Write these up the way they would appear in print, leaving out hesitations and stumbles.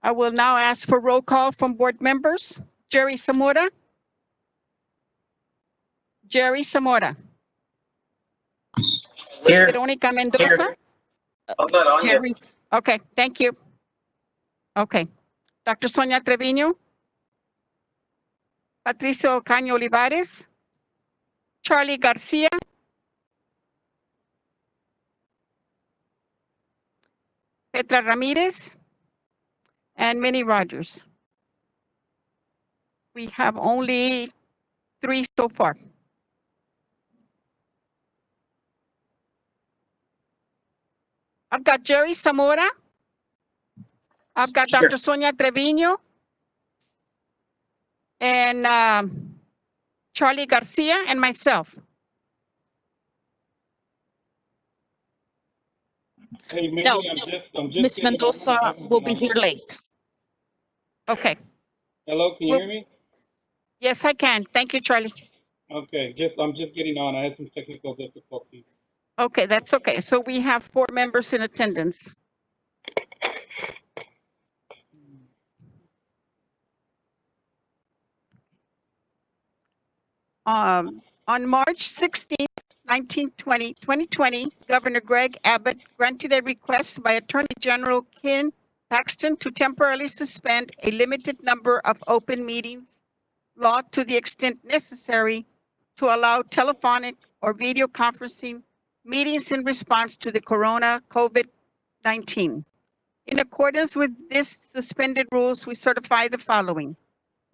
I will now ask for roll call from board members. Jerry Zamora. Jerry Zamora. Here. Veronica Mendoza. Jerry's. Okay, thank you. Okay. Dr. Sonia Treviño. Patricio Caño Olivares. Charlie Garcia. Petra Ramirez. And Minnie Rogers. We have only 3 so far. I've got Jerry Zamora. I've got Here. Dr. Sonia Treviño. And Charlie Garcia and myself. Hey, maybe No, I'm just Ms. getting Mendoza on. will be here late. Okay. Hello, can you hear me? Yes, I can. Thank you, Charlie. Okay, I'm just getting on. I had some technical difficulties. Okay, that's okay. So we have 4 members in attendance. On March 16th, 2020, Governor Greg Abbott granted a request by Attorney General Ken Paxton to temporarily suspend a limited number of open meetings law to the extent necessary to allow telephonic or video conferencing meetings in response to the corona COVID-19. In accordance with this suspended rules, we certify the following.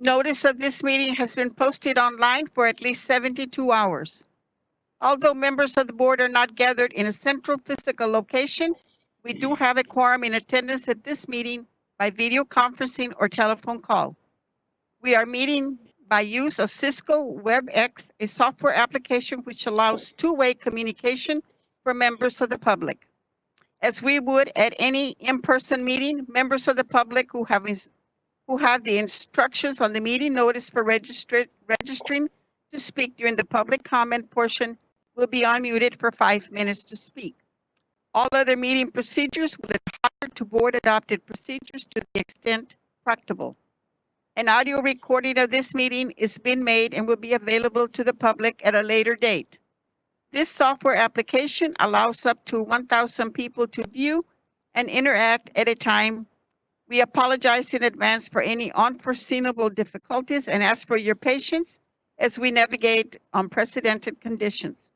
Notice of this meeting has been posted online for at least 72 hours. Although members of the board are not gathered in a central physical location, we do have a quorum in attendance at this meeting by video conferencing or telephone call. We are meeting by use of Cisco WebEx, a software application which allows two-way communication for members of the public. As we would at any in-person meeting, members of the public who have the instructions on the meeting notice for registering to speak during the public comment portion will be unmuted for 5 minutes to speak. All other meeting procedures will adhere to board adopted procedures to the extent practicable. An audio recording of this meeting is being made and will be available to the public at a later date. This software application allows up to 1,000 people to view and interact at a time. We apologize in advance for any unforeseeable difficulties and ask for your patience as we navigate unprecedented conditions.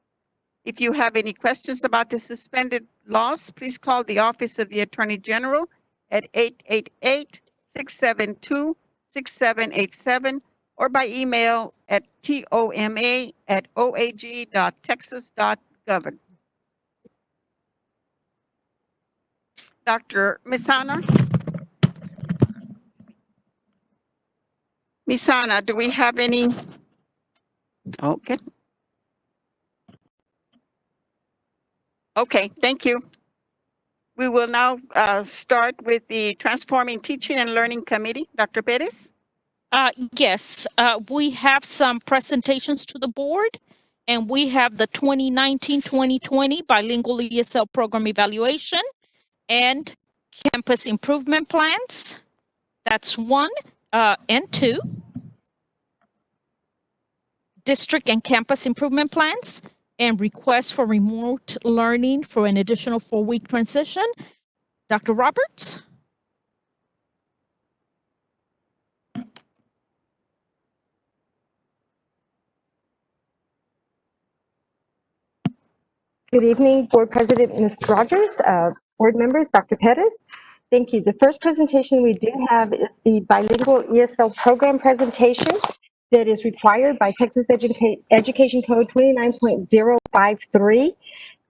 If you have any questions about the suspended laws, please call the Office of the Attorney General at 888-672-6787 or by email at toma@oag.texas.gov. Dr. Misana? Misana, do we have any? Okay. Okay, thank you. We will now start with the Transforming Teaching and Learning Committee. Dr. Perez? Yes, we have some presentations to the board, and we have the 2019-2020 Bilingual ESL Program Evaluation and Campus Improvement Plans. That's 1 and 2. District and Campus Improvement Plans and requests for remote learning for an additional 4-week transition. Dr. Roberts? Good evening, Board President Ms. Rogers, board members, Dr. Perez. Thank you. The first presentation we do have is the Bilingual ESL Program presentation that is required by Texas Education Code 29.053,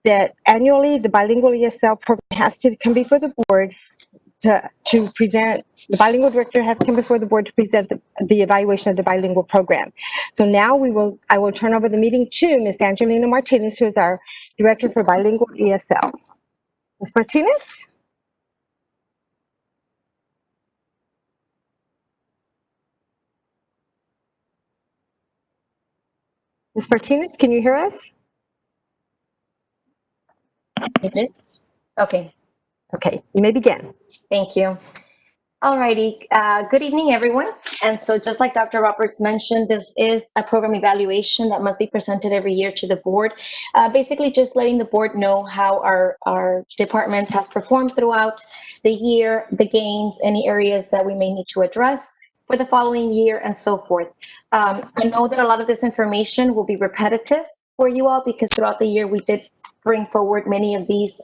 that annually the Bilingual ESL Program has to come before the board to present. The bilingual director has to come before the board to present the evaluation of the bilingual program. So now I will turn over the meeting to Ms. Angelina Martinez, who is our Director for Bilingual ESL. Ms. Martinez? Ms. Martinez, can you hear us? Minutes. Okay. Okay, you may begin. Thank you. Alrighty, good evening, everyone. And so just like Dr. Roberts mentioned, this is a program evaluation that must be presented every year to the board. Basically just letting the board know how our department has performed throughout the year, the gains, any areas that we may need to address for the following year and so forth. I know that a lot of this information will be repetitive for you all because throughout the year we did bring forward many of these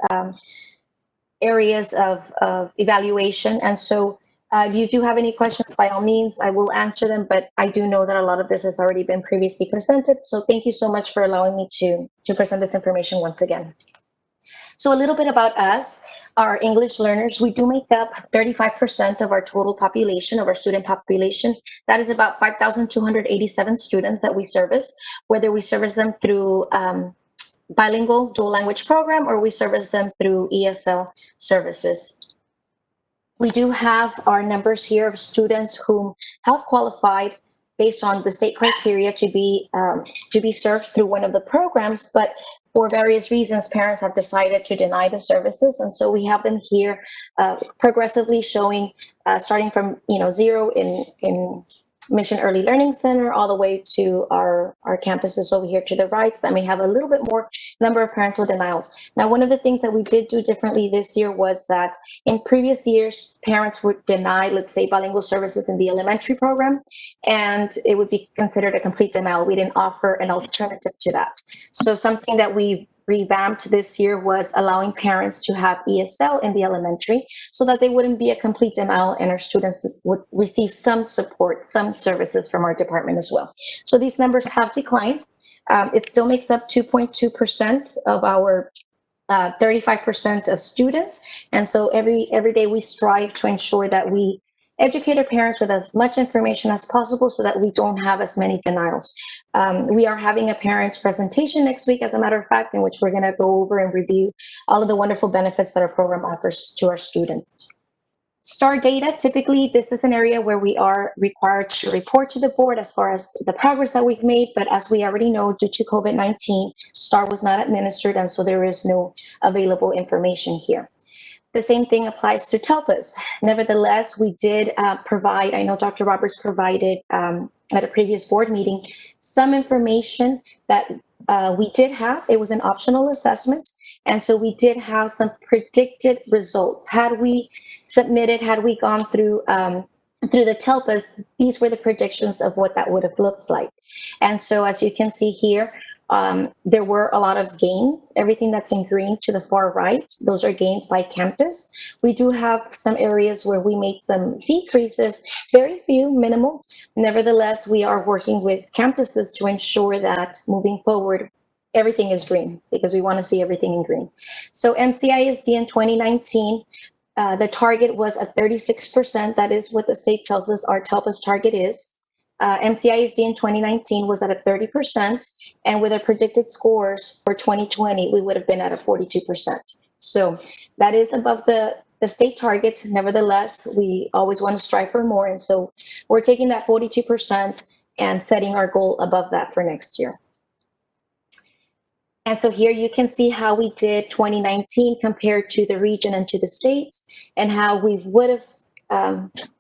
areas of evaluation. And so if you do have any questions, by all means, I will answer them, but I do know that a lot of this has already been previously presented. So thank you so much for allowing me to present this information once again. So a little bit about us, our English learners, we do make up 35% of our total population, of our student population. That is about 5,287 students that we service, whether we service them through bilingual dual language program or we service them through ESL services. We do have our numbers here of students who have qualified based on the state criteria to be served through one of the programs, but for various reasons, parents have decided to deny the services, and so we have them here progressively showing, starting from 0 in Mission Early Learning Center all the way to our campuses over here to the right that may have a little bit more number of parental denials. Now, one of the things that we did do differently this year was that in previous years, parents would deny, let's say, bilingual services in the elementary program, and it would be considered a complete denial. We didn't offer an alternative to that. So something that we revamped this year was allowing parents to have ESL in the elementary so that they wouldn't be a complete denial and our students would receive some support, some services from our department as well. So these numbers have declined. It still makes up 2.2% of our 35% of students. And so every day we strive to ensure that we educate our parents with as much information as possible so that we don't have as many denials. We are having a parents presentation next week, as a matter of fact, in which we're going to go over and review all of the wonderful benefits that our program offers to our students. STAR data, typically this is an area where we are required to report to the board as far as the progress that we've made, but as we already know, due to COVID-19, STAR was not administered, and so there is no available information here. The same thing applies to TELPAs. Nevertheless, we did provide, I know Dr. Roberts provided at a previous board meeting, some information that we did have. It was an optional assessment. And so we did have some predicted results. Had we submitted, had we gone through the TELPAs, these were the predictions of what that would have looked like. And so as you can see here, there were a lot of gains. Everything that's in green to the far right, those are gains by campus. We do have some areas where we made some decreases, very few, minimal. Nevertheless, we are working with campuses to ensure that moving forward, everything is green because we want to see everything in green. So NCISD in 2019, the target was at 36%. That is what the state tells us our TELPA's target is. NCISD in 2019 was at a 30%, and with our predicted scores for 2020, we would have been at a 42%. So that is above the state target. Nevertheless, we always want to strive for more, and so we're taking that 42% and setting our goal above that for next year. And so here you can see how we did 2019 compared to the region and to the states, and how we would have,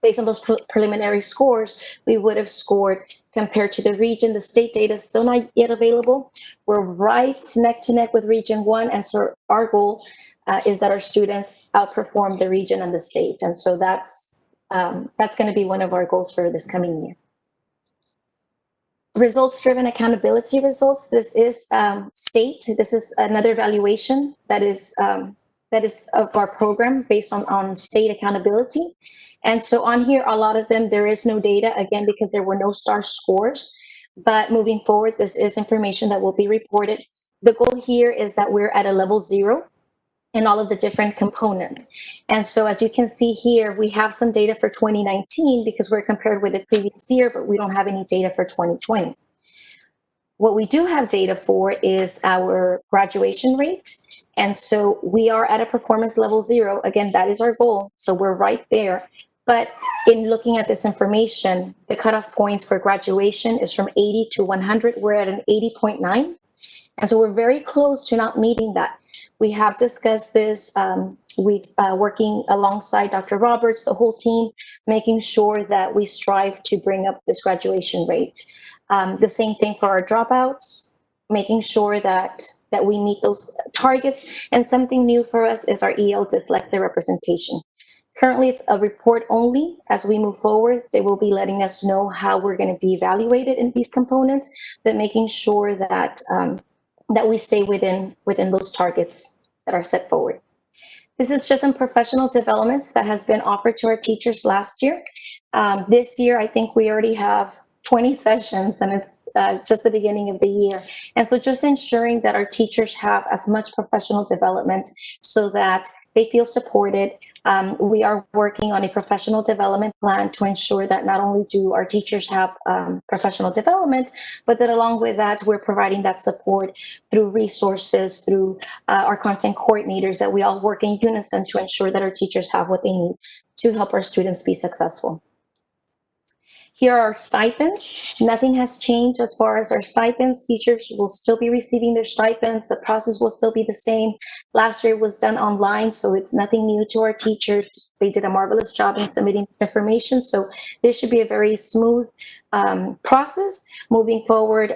based on those preliminary scores, we would have scored compared to the region. The state data is still not yet available. We're right neck to neck with Region 1, and so our goal is that our students outperform the region and the state. And so that's going to be one of our goals for this coming year. Results-driven accountability results. This is state. This is another evaluation that is of our program based on state accountability. And so on here, a lot of them, there is no data, again, because there were no STAR scores. But moving forward, this is information that will be reported. The goal here is that we're at a level 0 in all of the different components. And so as you can see here, we have some data for 2019 because we're compared with the previous year, but we don't have any data for 2020. What we do have data for is our graduation rate. And so we are at a performance level 0. Again, that is our goal. So we're right there. But in looking at this information, the cutoff points for graduation is from 80 to 100. We're at an 80.9. And so we're very close to not meeting that. We have discussed this We've working alongside Dr. Roberts, the whole team, making sure that we strive to bring up this graduation rate. The same thing for our dropouts, making sure that we meet those targets. And something new for us is our EL dyslexia representation. Currently, it's a report only. As we move forward, they will be letting us know how we're going to be evaluated in these components, but making sure that that we stay within those targets that are set forward. This is just some professional developments that has been offered to our teachers last year. This year, I think we already have 20 sessions, and it's just the beginning of the year. And so just ensuring that our teachers have as much professional development so that they feel supported. We are working on a professional development plan to ensure that not only do our teachers have professional development, but that along with that, we're providing that support through resources, through our content coordinators, that we all work in unison to ensure that our teachers have what they need to help our students be successful. Here are our stipends. Nothing has changed as far as our stipends. Teachers will still be receiving their stipends. The process will still be the same. Last year was done online, so it's nothing new to our teachers. They did a marvelous job in submitting this information, so this should be a very smooth process. Moving forward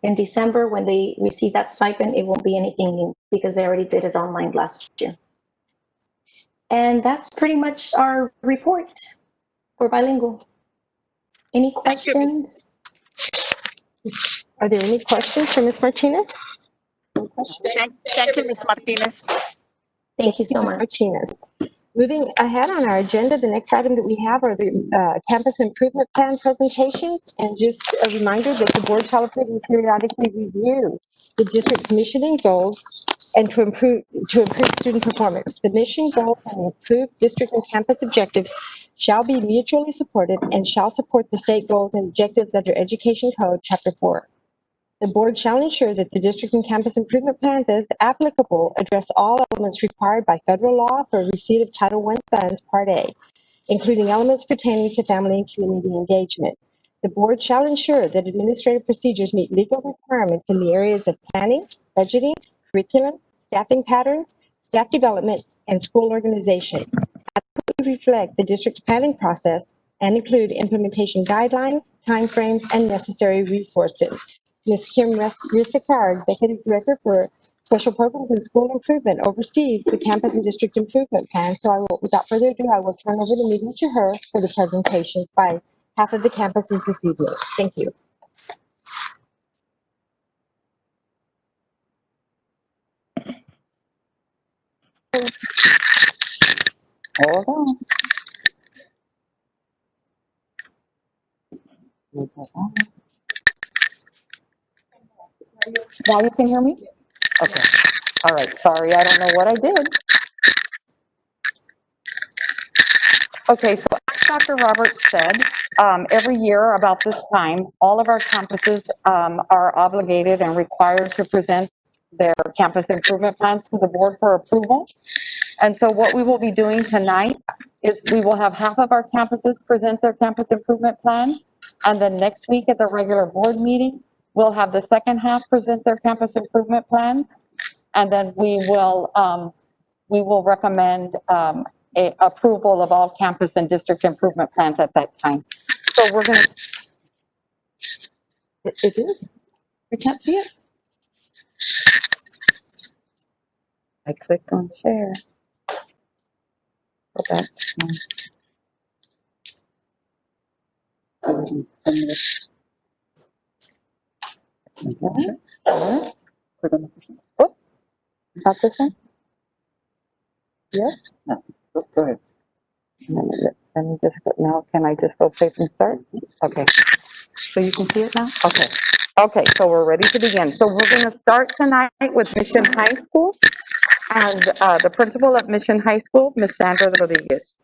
in December, when they receive that stipend, it won't be anything new because they already did it online last year. And that's pretty much our report for bilingual. Any questions? Are there any questions for Ms. Martinez? Thank you, Ms. Martinez. Thank you so Ms. much. Martinez. Moving ahead on our agenda, the next item that we have are the campus improvement plan presentations. And just a reminder that the board shall approve and periodically review the district's mission and goals and to improve student performance. The mission, goals, and improved district and campus objectives shall be mutually supported and shall support the state goals and objectives under Education Code, Chapter 4. The board shall ensure that the district and campus improvement plans, as applicable, address all elements required by federal law for receipt of Title I funds, Part A, including elements pertaining to family and community engagement. The board shall ensure that administrative procedures meet legal requirements in the areas of planning, budgeting, curriculum, staffing patterns, staff development, and school organization. Adequately reflect the district's planning process and include implementation guidelines, timeframes, and necessary resources. Ms. Kim Risica, our Executive Director for Special Programs and School Improvement, oversees the campus and district improvement plan. So without further ado, I will turn over the meeting to her for the presentations by half of the campuses this evening. Thank you. Hold on. Now you can hear me? Okay. All right. Sorry, I don't know what I did. Okay, so as Dr. Roberts said, every year about this time, all of our campuses are obligated and required to present their campus improvement plans to the board for approval. And so what we will be doing tonight is we will have half of our campuses present their campus improvement plan. And then next week at the regular board meeting, we'll have the second half present their campus improvement plan. And then we will recommend approval of all campus and district improvement plans at that time. So we're going to. It is? We can't see it? I clicked on share. Go back. Oh, not this one? Yes? No. Go ahead. Let me just go, now can I just go play from start? Okay. So you can see it now? Okay. Okay, so we're ready to begin. So we're going to start tonight with Mission High School. And the principal of Mission High School, Ms. Sandra Rodriguez.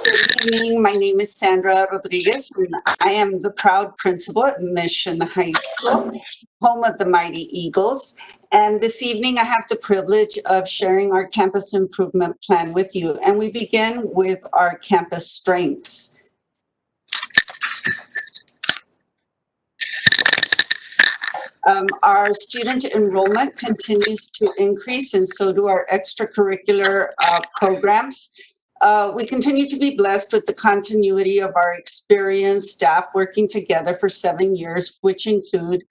Good evening. My name is Sandra Rodriguez, and I am the proud principal at Mission High School, home of the Mighty Eagles. And this evening, I have the privilege of sharing our campus improvement plan with you. And we begin with our campus strengths. Our student enrollment continues to increase, and so do our extracurricular programs. We continue to be blessed with the continuity of our experienced staff working together for 7 years, which include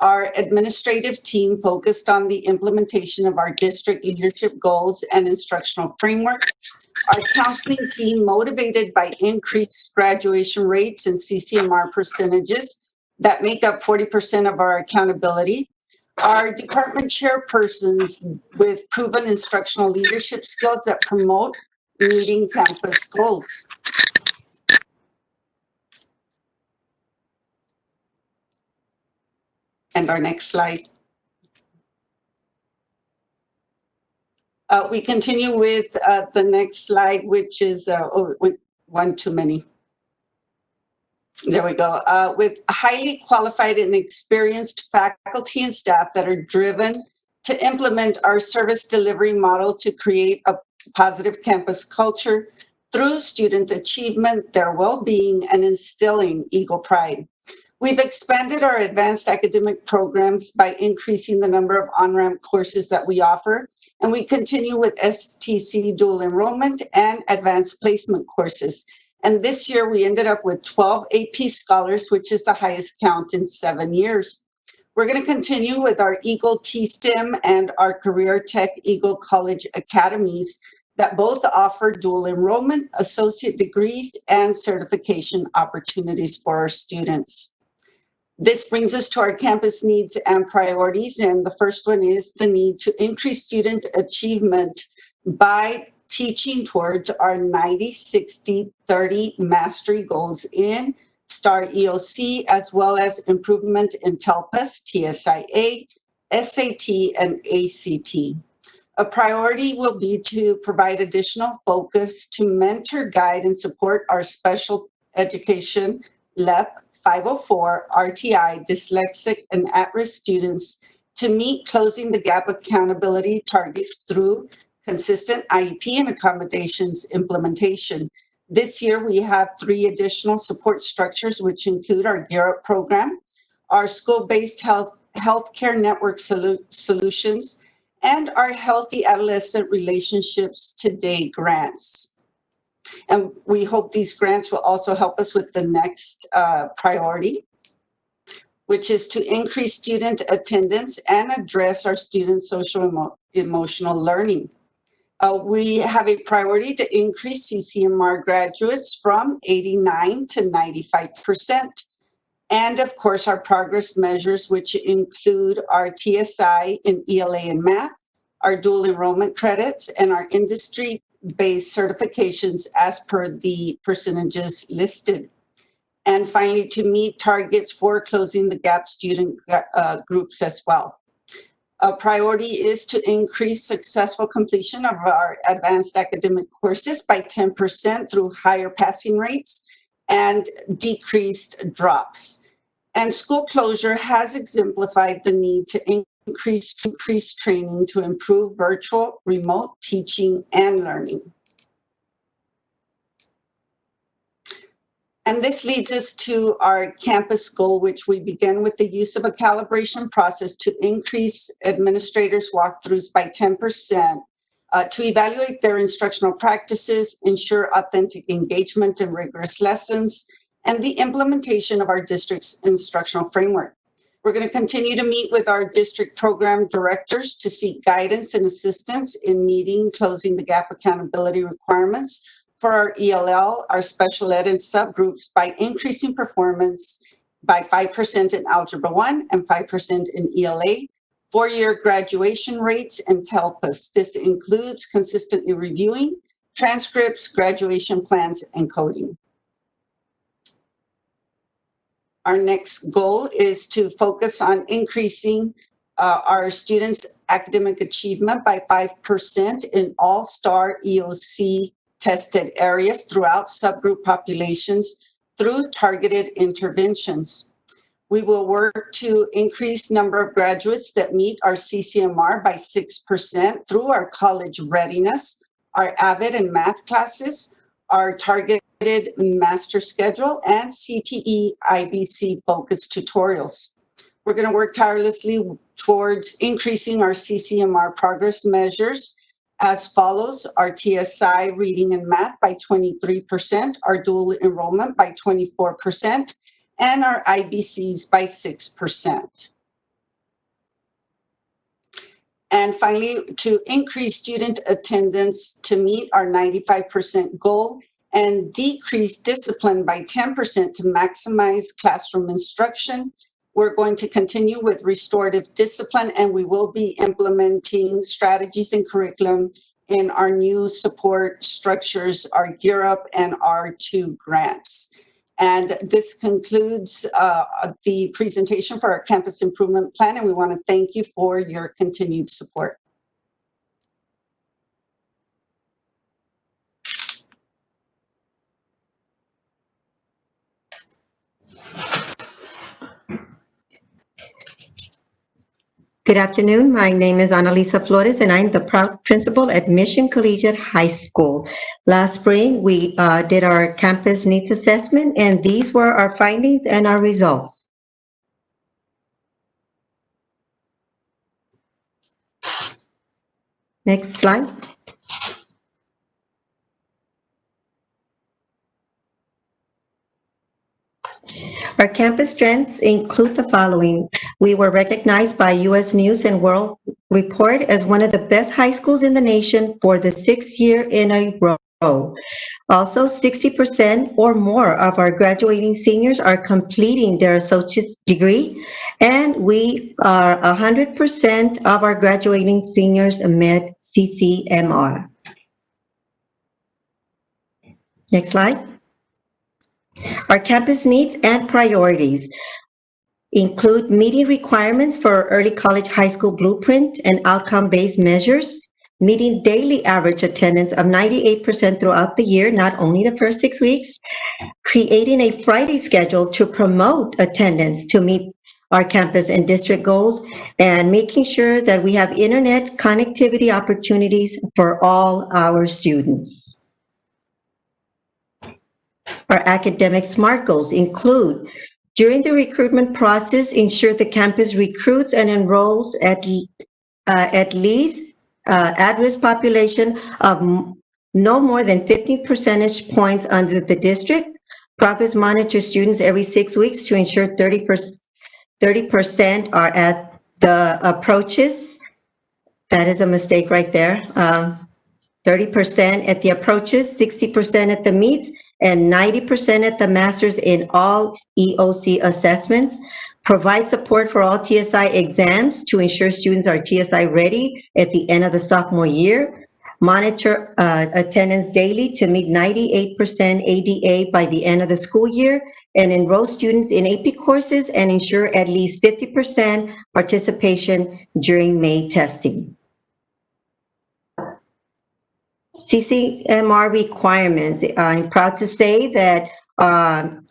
our administrative team focused on the implementation of our district leadership goals and instructional framework, our counseling team motivated by increased graduation rates and CCMR percentages that make up 40% of our accountability, our department chairpersons with proven instructional leadership skills that promote meeting campus goals. And our next slide. We continue with the next slide, which is one too many. There we go. With highly qualified and experienced faculty and staff that are driven to implement our service delivery model to create a positive campus culture through student achievement, their well-being, and instilling Eagle pride. We've expanded our advanced academic programs by increasing the number of on-ramp courses that we offer, and we continue with STC dual enrollment and advanced placement courses. And this year we ended up with 12 AP scholars, which is the highest count in 7 years. We're going to continue with our Eagle T-STEM and our Career Tech Eagle College Academies that both offer dual enrollment, associate degrees, and certification opportunities for our students. This brings us to our campus needs and priorities. And the first one is the need to increase student achievement by teaching towards our 90-60-30 mastery goals in STAR EOC, as well as improvement in TELPUS, TSIA, SAT, and ACT. A priority will be to provide additional focus to mentor, guide, and support our special education, LEP, 504, RTI, dyslexic, and at-risk students to meet closing the gap accountability targets through consistent IEP and accommodations implementation. This year, we have 3 additional support structures, which include our Gear Up program, our school-based healthcare network solutions, and our Healthy Adolescent Relationships Today grants. And we hope these grants will also help us with the next priority, which is to increase student attendance and address our students' social emotional learning. We have a priority to increase CCMR graduates from 89 to 95%. And of course, our progress measures, which include our TSI in ELA and math, our dual enrollment credits, and our industry-based certifications as per the percentages listed. And finally, to meet targets for closing the gap student groups as well. A priority is to increase successful completion of our advanced academic courses by 10% through higher passing rates and decreased drops. And school closure has exemplified the need to increase training to improve virtual, remote teaching and learning. And this leads us to our campus goal, which we begin with the use of a calibration process to increase administrators' walkthroughs by 10%, to evaluate their instructional practices, ensure authentic engagement and rigorous lessons, and the implementation of our district's instructional framework. We're going to continue to meet with our district program directors to seek guidance and assistance in meeting closing the gap accountability requirements for our ELL, our special ed and subgroups by increasing performance by 5% in Algebra 1 and 5% in ELA, 4-year graduation rates, and TELPUS. This includes consistently reviewing transcripts, graduation plans, and coding. Our next goal is to focus on increasing our students' academic achievement by 5% in all STAR EOC tested areas throughout subgroup populations through targeted interventions. We will work to increase number of graduates that meet our CCMR by 6% through our college readiness, our AVID and math classes, our targeted master schedule, and CTE IBC focused tutorials. We're going to work tirelessly towards increasing our CCMR progress measures as follows: our TSI reading and math by 23%, our dual enrollment by 24%, and our IBCs by 6%. And finally, to increase student attendance to meet our 95% goal and decrease discipline by 10% to maximize classroom instruction. We're going to continue with restorative discipline, and we will be implementing strategies and curriculum in our new support structures, our Gear Up and R2 grants. And this concludes the presentation for our campus improvement plan, and we want to thank you for your continued support. Good afternoon. My name is Annalisa Flores, and I'm the proud principal at Mission Collegiate High School. Last spring, we did our campus needs assessment, and these were our findings and our results. Next slide. Our campus strengths include the following. We were recognized by U.S. News and World Report as one of the best high schools in the nation for the 6th year in a row. Also, 60% or more of our graduating seniors are completing their associate's degree, and we are 100% of our graduating seniors met CCMR. Next slide. Our campus needs and priorities include meeting requirements for early college high school blueprint and outcome-based measures, meeting daily average attendance of 98% throughout the year, not only the first 6 weeks, creating a Friday schedule to promote attendance to meet our campus and district goals, and making sure that we have internet connectivity opportunities for all our students. Our academic SMART goals include, during the recruitment process, ensure the campus recruits and enrolls at least at-risk population of no more than 50 percentage points under the district. Progress monitor students every 6 weeks to ensure 30% are at the approaches. That is a mistake right there. 30% at the approaches, 60% at the meets, and 90% at the masters in all EOC assessments. Provide support for all TSI exams to ensure students are TSI ready at the end of the sophomore year. Monitor attendance daily to meet 98% ADA by the end of the school year, and enroll students in AP courses and ensure at least 50% participation during May testing. CCMR requirements. I'm proud to say that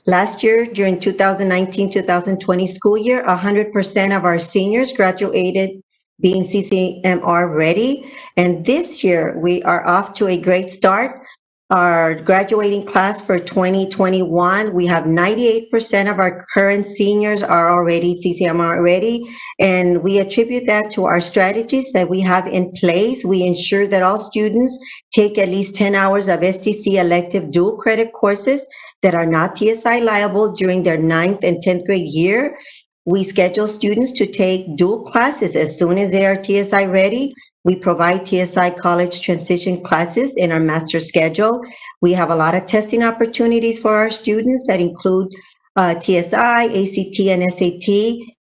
last year, during 2019-2020 school year, 100% of our seniors graduated being CCMR ready. And this year, we are off to a great start. Our graduating class for 2021, we have 98% of our current seniors are already CCMR ready, and we attribute that to our strategies that we have in place. We ensure that all students take at least 10 hours of STC elective dual credit courses that are not TSI liable during their 9th and 10th grade year. We schedule students to take dual classes as soon as they are TSI ready. We provide TSI college transition classes in our master schedule. We have a lot of testing opportunities for our students that include TSI, ACT, and SAT.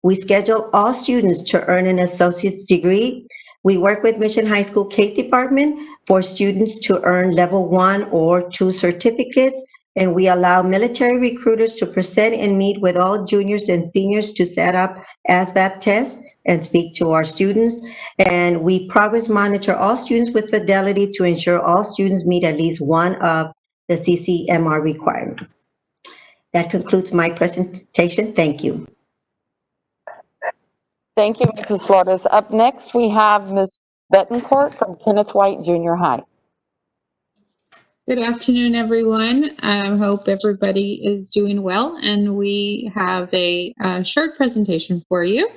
We schedule all students to earn an associate's degree. We work with Mission High School Cake Department for students to earn level 1 or 2 certificates. And we allow military recruiters to present and meet with all juniors and seniors to set up ASVAB tests and speak to our students. And we progress monitor all students with fidelity to ensure all students meet at least one of the CCMR requirements. That concludes my presentation. Thank you. Thank you, Mrs. Flores. Up next, we have Ms. Betancourt from Kenneth White Junior High. Good afternoon, everyone. I hope everybody is doing well, and we have a short presentation for you.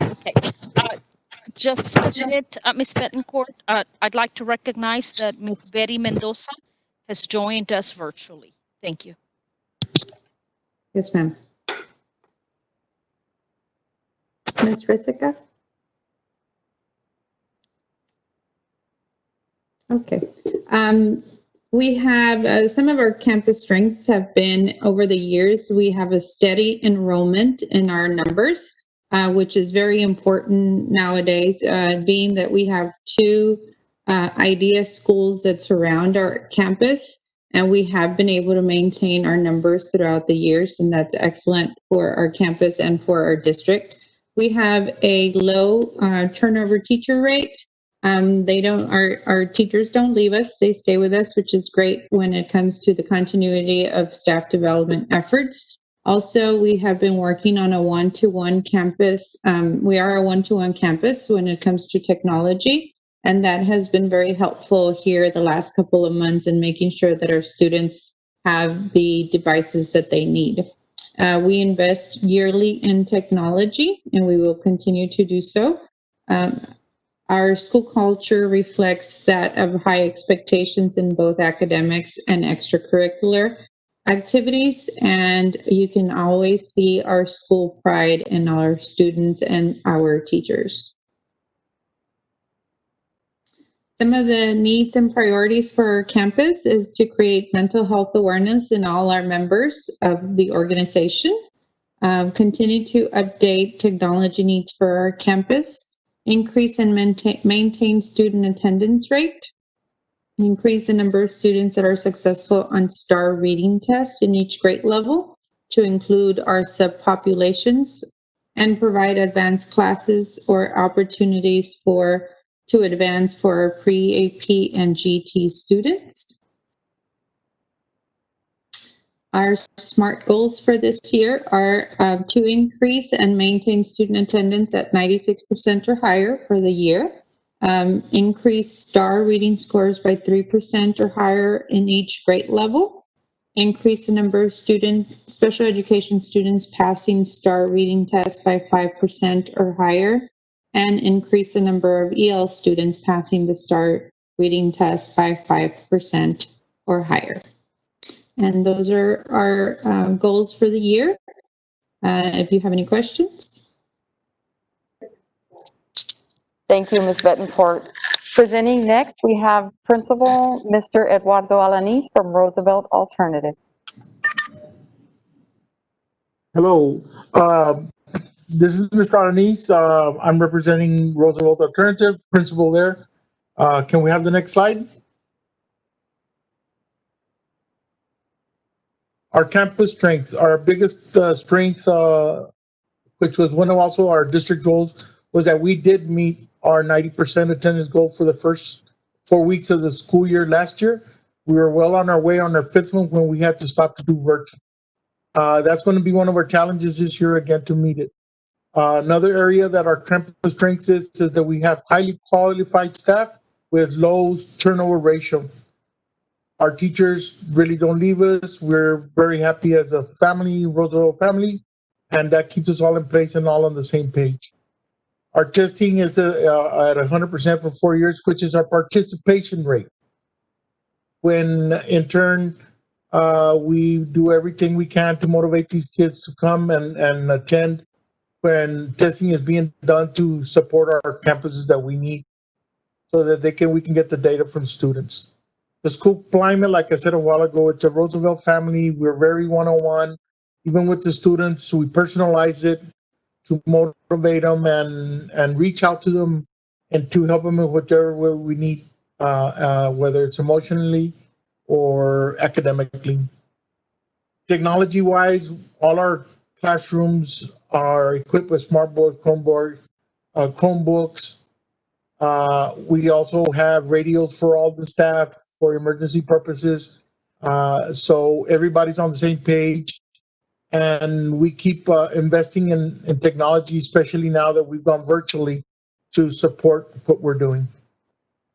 Okay. Just a minute, Ms. Betancourt. I'd like to recognize that Ms. Betty Mendoza has joined us virtually. Thank you. Yes, ma'am. Ms. Risica? Okay. We have some of our campus strengths have been over the years. We have a steady enrollment in our numbers, which is very important nowadays, being that we have two IDEA schools that surround our campus, and we have been able to maintain our numbers throughout the years, and that's excellent for our campus and for our district. We have a low turnover teacher rate. Our teachers don't leave us, they stay with us, which is great when it comes to the continuity of staff development efforts. Also, we have been working on a one-to-one campus. We are a one-to-one campus when it comes to technology, and that has been very helpful here the last couple of months in making sure that our students have the devices that they need. We invest yearly in technology, and we will continue to do so. Our school culture reflects that of high expectations in both academics and extracurricular activities, and you can always see our school pride in our students and our teachers. Some of the needs and priorities for our campus is to create mental health awareness in all our members of the organization, continue to update technology needs for our campus, increase and maintain student attendance rate, increase the number of students that are successful on STAR reading tests in each grade level to include our subpopulations, and provide advanced classes or opportunities to advance for our pre-AP and GT students. Our SMART goals for this year are to increase and maintain student attendance at 96% or higher for the year, increase STAR reading scores by 3% or higher in each grade level, increase the number of special education students passing STAR reading tests by 5% or higher, and increase the number of EL students passing the STAR reading test by 5% or higher. And those are our goals for the year. If you have any questions. Thank you, Ms. Betancourt. Presenting next, we have Principal Mr. Eduardo Alanis from Roosevelt Alternative. Hello, this is Mr. Alanis. I'm representing Roosevelt Alternative, principal there. Can we have the next slide? Our campus strengths, our biggest strength, which was one of also our district goals, was that we did meet our 90% attendance goal for the first 4 weeks of the school year last year. We were well on our way on our fifth one when we had to stop to do virtual. That's going to be one of our challenges this year again to meet it. Another area that our campus strength is that we have highly qualified staff with low turnover ratio. Our teachers really don't leave us. We're very happy as a family, Roosevelt family, and that keeps us all in place and all on the same page. Our testing is at 100% for 4 years, which is our participation rate. When in turn, we do everything we can to motivate these kids to come and attend when testing is being done to support our campuses that we need so that we can get the data from students. The school climate, like I said a while ago, it's a Roosevelt family. We're very one-on-one. Even with the students, we personalize it to motivate them and reach out to them and to help them in whatever way we need, whether it's emotionally or academically. Technology-wise, all our classrooms are equipped with smartboards, Chromebooks. We also have radios for all the staff for emergency purposes. So everybody's on the same page. And we keep investing in technology, especially now that we've gone virtually, to support what we're doing.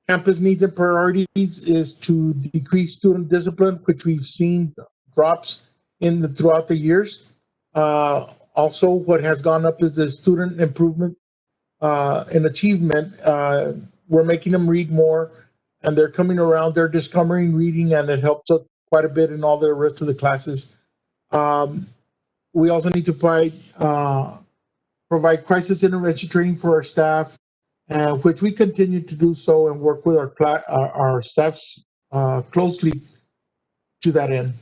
campus needs and priorities is to decrease student discipline, which we've seen drops throughout the years. Also, what has gone up is the student improvement and achievement. We're making them read more, and they're coming around. They're discovering reading, and it helps up quite a bit in all the rest of the classes. We also need to provide crisis intervention training for our staff, which we continue to do so and work with our staffs closely to that end.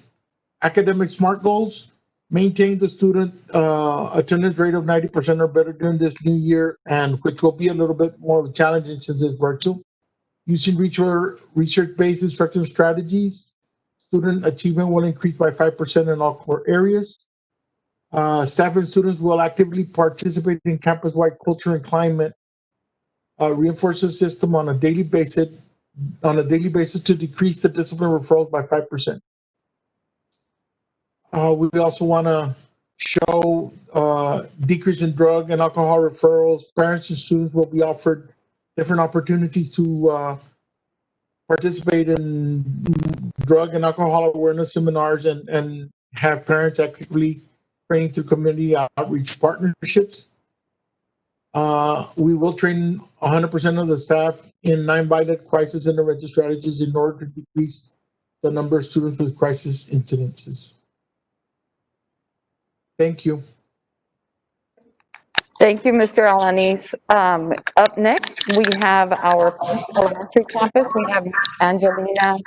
Academic SMART goals: maintain the student attendance rate of 90% or better during this new year, and which will be a little bit more challenging since it's virtual. Using research-based instruction strategies, student achievement will increase by 5% in all core areas. Staff and students will actively participate in campus-wide culture and climate, reinforce the system on a daily basis to decrease the discipline referrals by 5%. We also want to show decrease in drug and alcohol referrals. Parents and students will be offered different opportunities to participate in drug and alcohol awareness seminars and have parents actively training through community outreach partnerships. We will train 100% of the staff in non-violent crisis intervention strategies in order to decrease the number of students with crisis incidences. Thank you. Thank you, Mr. Alanis. Up next, we have our elementary campus. We have Angelina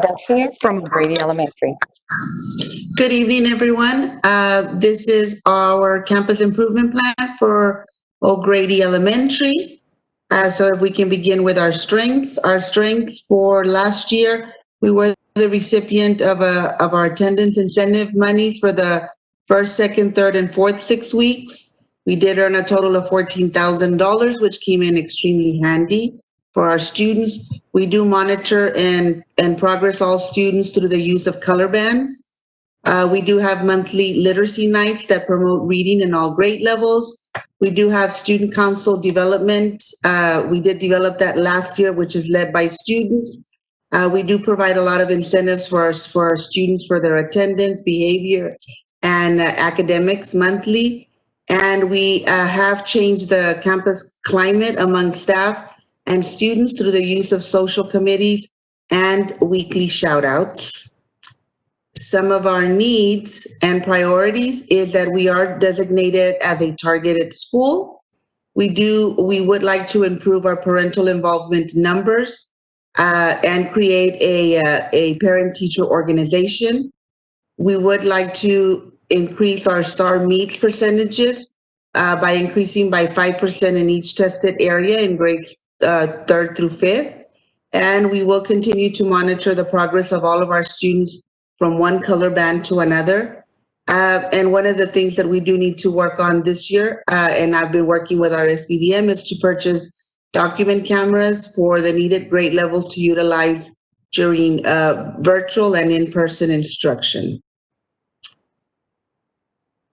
Garcia from Grady Elementary. Good evening, everyone. This is our campus improvement plan for O'Grady Elementary. So if we can begin with our strengths. Our strengths for last year, we were the recipient of our attendance incentive monies for the first, second, third, and fourth 6 weeks. We did earn a total of $14,000, which came in extremely handy for our students. We do monitor and progress all students through the use of color bands. We do have monthly literacy nights that promote reading in all grade levels. We do have student council development. We did develop that last year, which is led by students. We do provide a lot of incentives for our students for their attendance, behavior, and academics monthly. And we have changed the campus climate among staff and students through the use of social committees and weekly shout outs. Some of our needs and priorities is that we are designated as a targeted school. We would like to improve our parental involvement numbers and create a parent-teacher organization. We would like to increase our STAR meets percentages by increasing by 5% in each tested area in grades 3rd through 5th. And we will continue to monitor the progress of all of our students from one color band to another. And one of the things that we do need to work on this year, and I've been working with our SBDM, is to purchase document cameras for the needed grade levels to utilize during virtual and in-person instruction.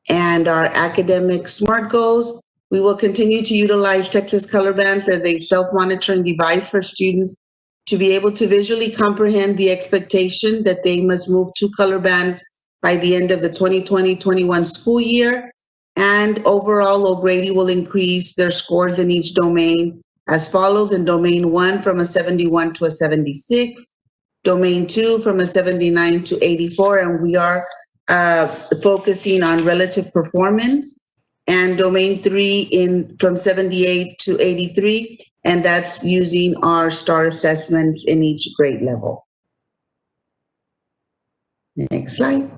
And our academic SMART goals, we will continue to utilize Texas Color Bands as a self-monitoring device for students to be able to visually comprehend the expectation that they must move 2 color bands by the end of the 2020-21 school year. And overall, O'Grady will increase their scores in each domain as follows: in domain 1 from a 71 to a 76, domain 2 from a 79 to 84, and we are focusing on relative performance, and domain 3 from 78 to 83, and that's using our STAR assessments in each grade level. Next slide.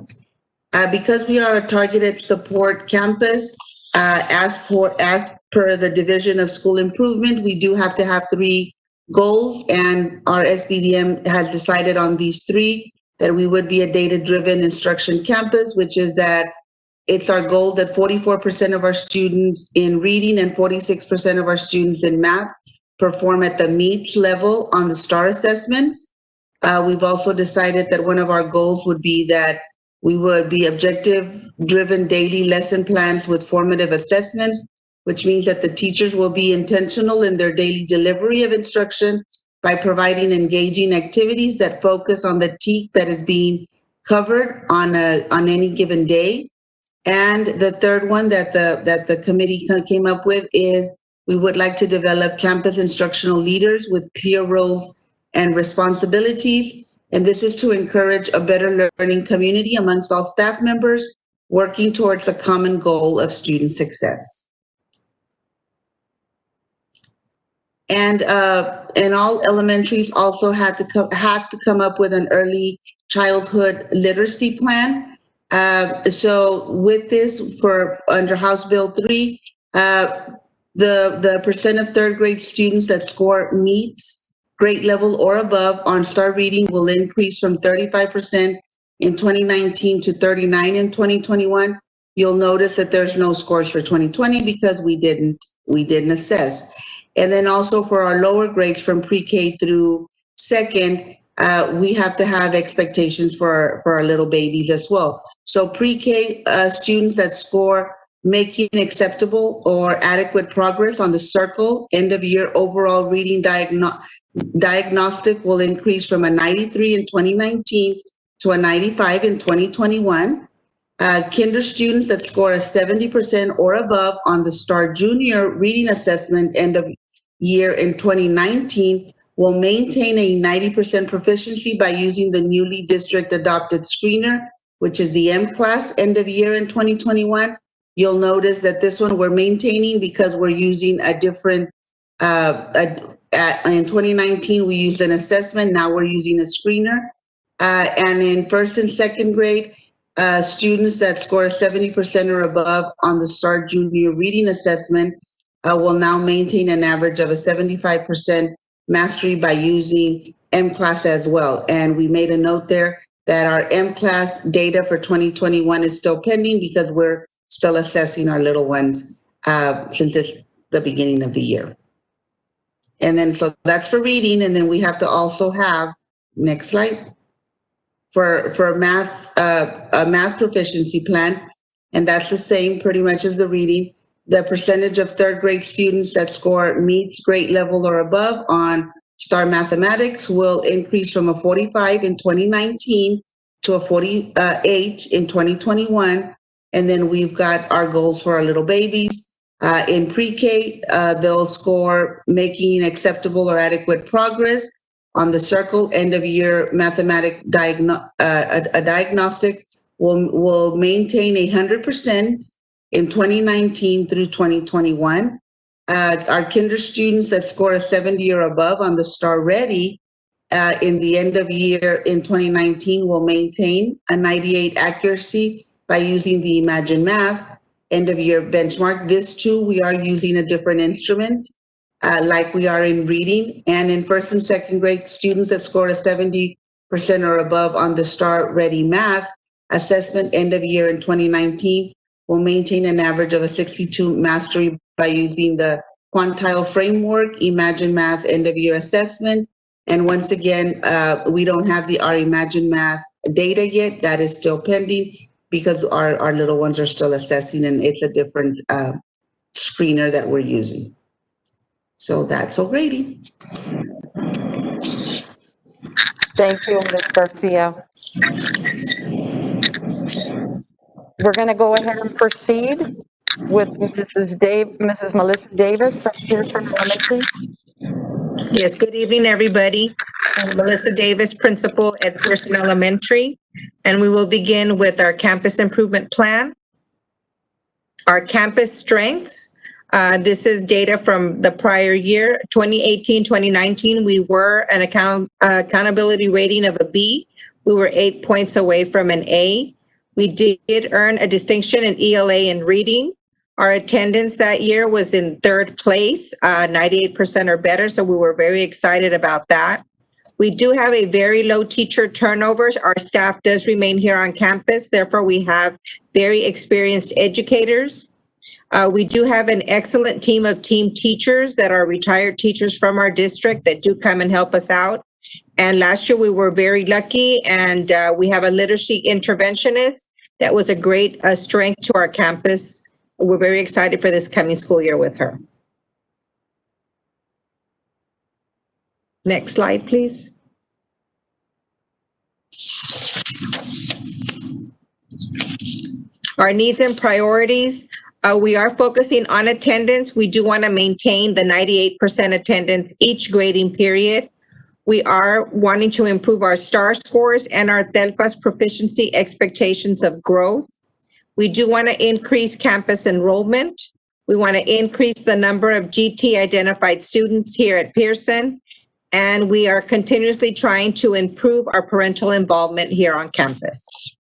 Because we are a targeted support campus, as per the Division of School Improvement, we do have to have 3 goals, and our SBDM has decided on these 3, that we would be a data-driven instruction campus, which is that it's our goal that 44% of our students in reading and 46% of our students in math perform at the MEETS level on the STAR assessments. We've also decided that one of our goals would be that we would be objective-driven daily lesson plans with formative assessments, which means that the teachers will be intentional in their daily delivery of instruction by providing engaging activities that focus on the TEAC that is being covered on any given day. And the third one that the committee came up with is we would like to develop campus instructional leaders with clear roles and responsibilities. And this is to encourage a better learning community amongst all staff members working towards a common goal of student success. And all elementaries also had to come up with an early childhood literacy plan. So with this, for under House Bill 3, the percent of third grade students that score meets grade level or above on STAR reading will increase from 35% in 2019 to 39% in 2021. You'll notice that there's no scores for 2020 because we didn't assess. And then also for our lower grades from pre-K through second, we have to have expectations for our little babies as well. So pre-K students that score making acceptable or adequate progress on the circle end of year overall reading diagnostic will increase from a 93 in 2019 to a 95 in 2021. Kinder students that score a 70% or above on the STAR Junior reading assessment end of year in 2019 will maintain a 90% proficiency by using the newly district adopted screener, which is the M-Class end of year in 2021. You'll notice that this one we're maintaining because we're using a different, in 2019, we used an assessment, now we're using a screener. And in first and second grade, students that score 70% or above on the STAR Junior reading assessment will now maintain an average of a 75% mastery by using M-Class as well. And we made a note there that our M-Class data for 2021 is still pending because we're still assessing our little ones since it's the beginning of the year. And then, so that's for reading. And then we have to also have, next slide, for math, a math proficiency plan. And that's the same pretty much as the reading. The percentage of third grade students that score meets grade level or above on STAR Mathematics will increase from a 45 in 2019 to a 48 in 2021. And then we've got our goals for our little babies. In pre-K, they'll score making acceptable or adequate progress on the circle end of year mathematic diagnostic will maintain 100% in 2019 through 2021. Our kinder students that score a 70 or above on the STAR Ready in the end of year in 2019 will maintain a 98 accuracy by using the Imagine Math end of year benchmark. This too, we are using a different instrument like we are in reading. And in first and second grade, students that score a 70% or above on the STAR Ready Math assessment end of year in 2019 will maintain an average of a 62 mastery by using the quantile framework, Imagine Math end of year assessment. And once again, we don't have our Imagine Math data yet. That is still pending because our little ones are still assessing and it's a different screener that we're using. So that's O'Grady. Thank you, Ms. Garcia. We're going to go ahead and proceed with Mrs. Melissa Davis from Pearson Elementary. Yes, good evening, everybody. I'm Melissa Davis, principal at Pearson Elementary, and we will begin with our campus improvement plan. Our campus strengths, this is data from the prior year, 2018-2019, we were an accountability rating of a B. We were 8 points away from an A. We did earn a distinction in ELA in reading. Our attendance that year was in third place, 98% or better, so we were very excited about that. We do have a very low teacher turnovers. Our staff does remain here on campus, therefore we have very experienced educators. We do have an excellent team of team teachers that are retired teachers from our district that do come and help us out. And last year we were very lucky, and we have a literacy interventionist that was a great strength to our campus. We're very excited for this coming school year with her. Next slide, please. Our needs and priorities. We are focusing on attendance. We do want to maintain the 98% attendance each grading period. We are wanting to improve our STAR scores and our TELPA's proficiency expectations of growth. We do want to increase campus enrollment. We want to increase the number of GT identified students here at Pearson. And we are continuously trying to improve our parental involvement here on campus.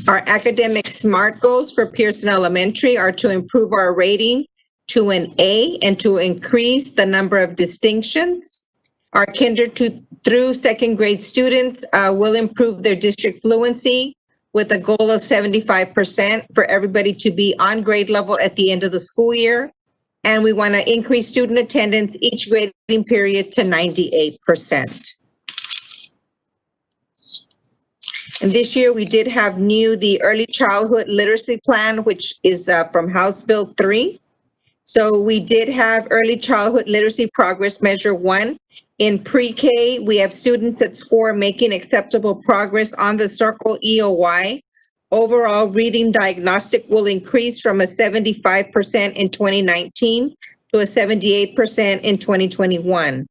Our academic SMART goals for Pearson Elementary are to improve our rating to an A and to increase the number of distinctions. Our kinder through second grade students will improve their district fluency with a goal of 75% for everybody to be on grade level at the end of the school year. And we want to increase student attendance each grading period to 98%. And this year we did have the Early Childhood Literacy Plan, which is from House Bill 3. So we did have Early Childhood Literacy Progress Measure 1. In pre-K, we have students that score making acceptable progress on the Circle EOY. Overall reading diagnostic will increase from a 75% in 2019 to a 78% in 2021.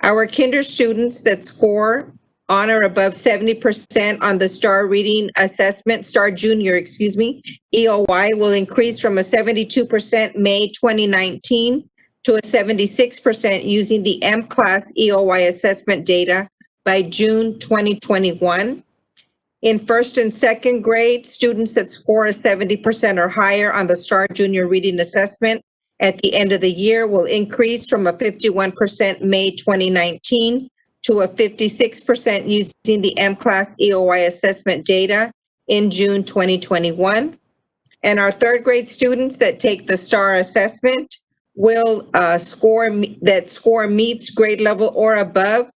Our kinder students that score on or above 70% on the STAR reading assessment, STAR Junior, EOY will increase from a 72% May 2019 to a 76% using the M-Class EOY assessment data by June 2021. In first and second grade, students that score a 70% or higher on the STAR Junior reading assessment at the end of the year will increase from a 51% May 2019 to a 56% using the M-Class EOY assessment data in June 2021. And our third grade students that take the STAR assessment will score meets grade level or above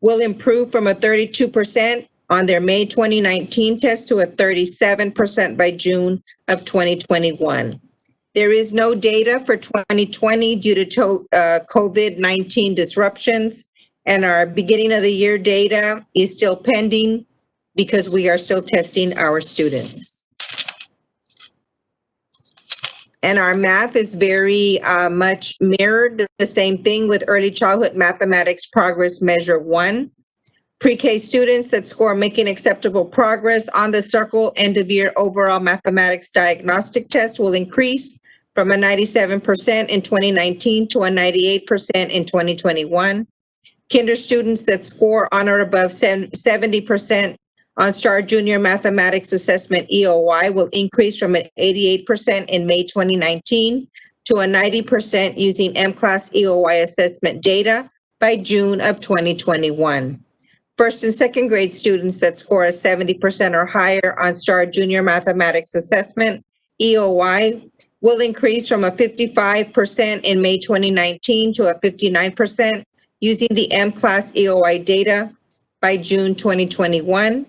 will improve from a 32% on their May 2019 test to a 37% by June of 2021. There is no data for 2020 due to COVID-19 disruptions. And our beginning of the year data is still pending because we are still testing our students. And our math is very much mirrored the same thing with Early Childhood Mathematics Progress Measure 1. Pre-K students that score making acceptable progress on the Circle end of year overall mathematics diagnostic test will increase from a 97% in 2019 to a 98% in 2021. Kinder students that score on or above 70% on STAR Junior Mathematics Assessment EOY will increase from an 88% in May 2019 to a 90% using M-Class EOY assessment data by June of 2021. First and second grade students that score a 70% or higher on STAR Junior Mathematics Assessment EOY will increase from a 55% in May 2019 to a 59% using the M-Class EOY data by June 2021.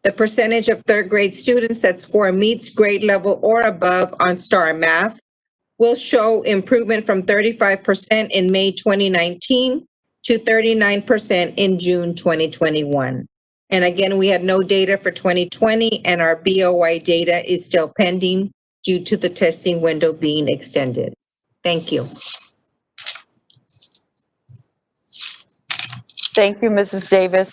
The percentage of third grade students that score meets grade level or above on STAR Math will show improvement from 35% in May 2019 to 39% in June 2021. And again, we had no data for 2020 and our BOY data is still pending due to the testing window being extended. Thank you. Thank you, Mrs. Davis.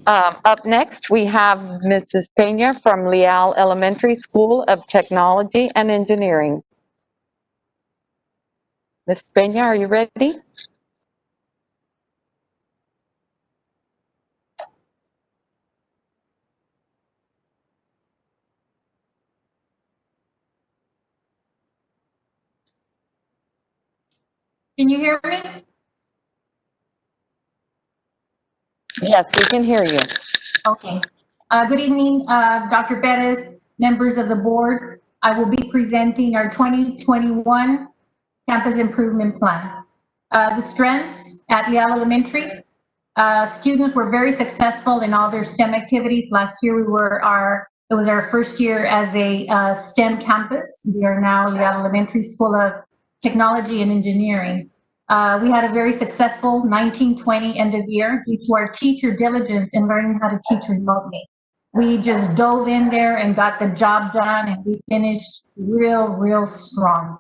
Up next, we have Mrs. Pena from Leal Elementary School of Technology and Engineering. Ms. Pena, are you ready? Can you hear me? Yes, we can hear you. Okay. Good evening, Dr. Perez, members of the board. I will be presenting our 2021 Campus Improvement Plan. The strengths at Leal Elementary. Students were very successful in all their STEM activities. Last year, it was our first year as a STEM campus. We are now Leal Elementary School of Technology and Engineering. We had a very successful 1920 end of year due to our teacher diligence in learning how to teach remotely. We just dove in there and got the job done, and we finished real strong.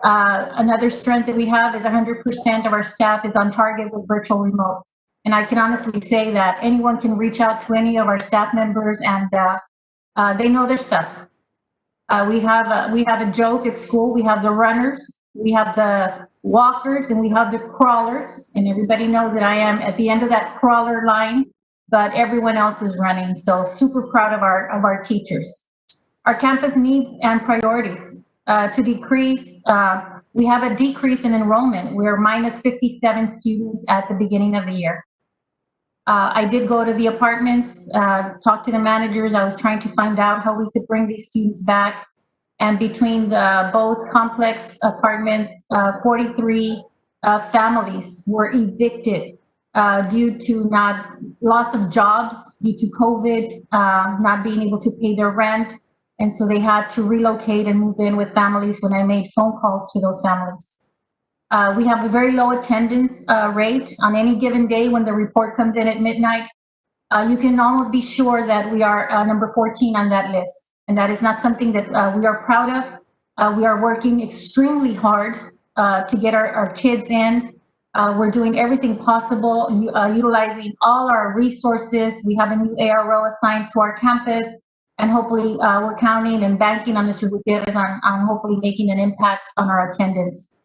Another strength that we have is 100% of our staff is on target with virtual remote. And I can honestly say that anyone can reach out to any of our staff members, and they know their stuff. We have a joke at school. We have the runners, we have the walkers, and we have the crawlers. And everybody knows that I am at the end of that crawler line, but everyone else is running. So super proud of our teachers. Our campus needs and priorities. To decrease, we have a decrease in enrollment. We're minus 57 students at the beginning of the year. I did go to the apartments, talk to the managers. I was trying to find out how we could bring these students back. And between both complex apartments, 43 families were evicted due to loss of jobs, due to COVID, not being able to pay their rent. And so they had to relocate and move in with families when I made phone calls to those families. We have a very low attendance rate on any given day. When the report comes in at midnight, you can almost be sure that we are number 14 on that list. And that is not something that we are proud of. We are working extremely hard to get our kids in. We're doing everything possible, utilizing all our resources. We have a new ARO assigned to our campus, and hopefully we're counting and banking on Mr. Gutierrez on hopefully making an impact on our attendance.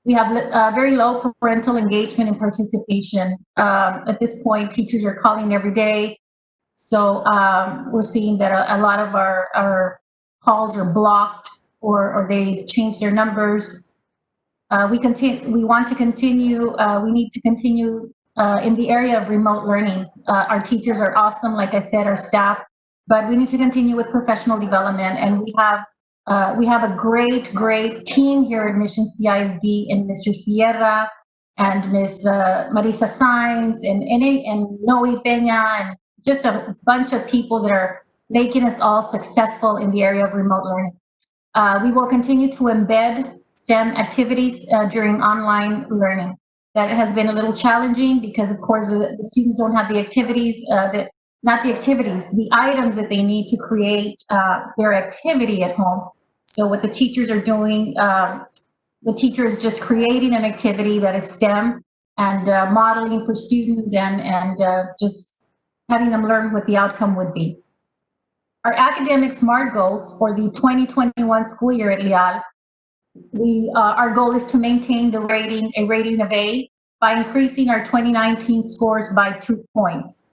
We have very low parental engagement and participation. At this point, teachers are calling every day. So we're seeing that a lot of our calls are blocked or they change their numbers. We want to continue, we need to continue in the area of remote learning. Our teachers are awesome, like I said, our staff, but we need to continue with professional development. And we have a great team here at Mission CISD, and Mr. Sierra and Ms. Marisa Sainz and Noe Peña, and just a bunch of people that are making us all successful in the area of remote learning. We will continue to embed STEM activities during online learning. That has been a little challenging because, of course, the students don't have the activities, the items that they need to create their activity at home. So what the teachers are doing, the teacher is just creating an activity that is STEM and modeling for students and just having them learn what the outcome would be. Our academic SMART goals for the 2021 school year at Leal, our goal is to maintain a rating of A by increasing our 2019 scores by 2 points.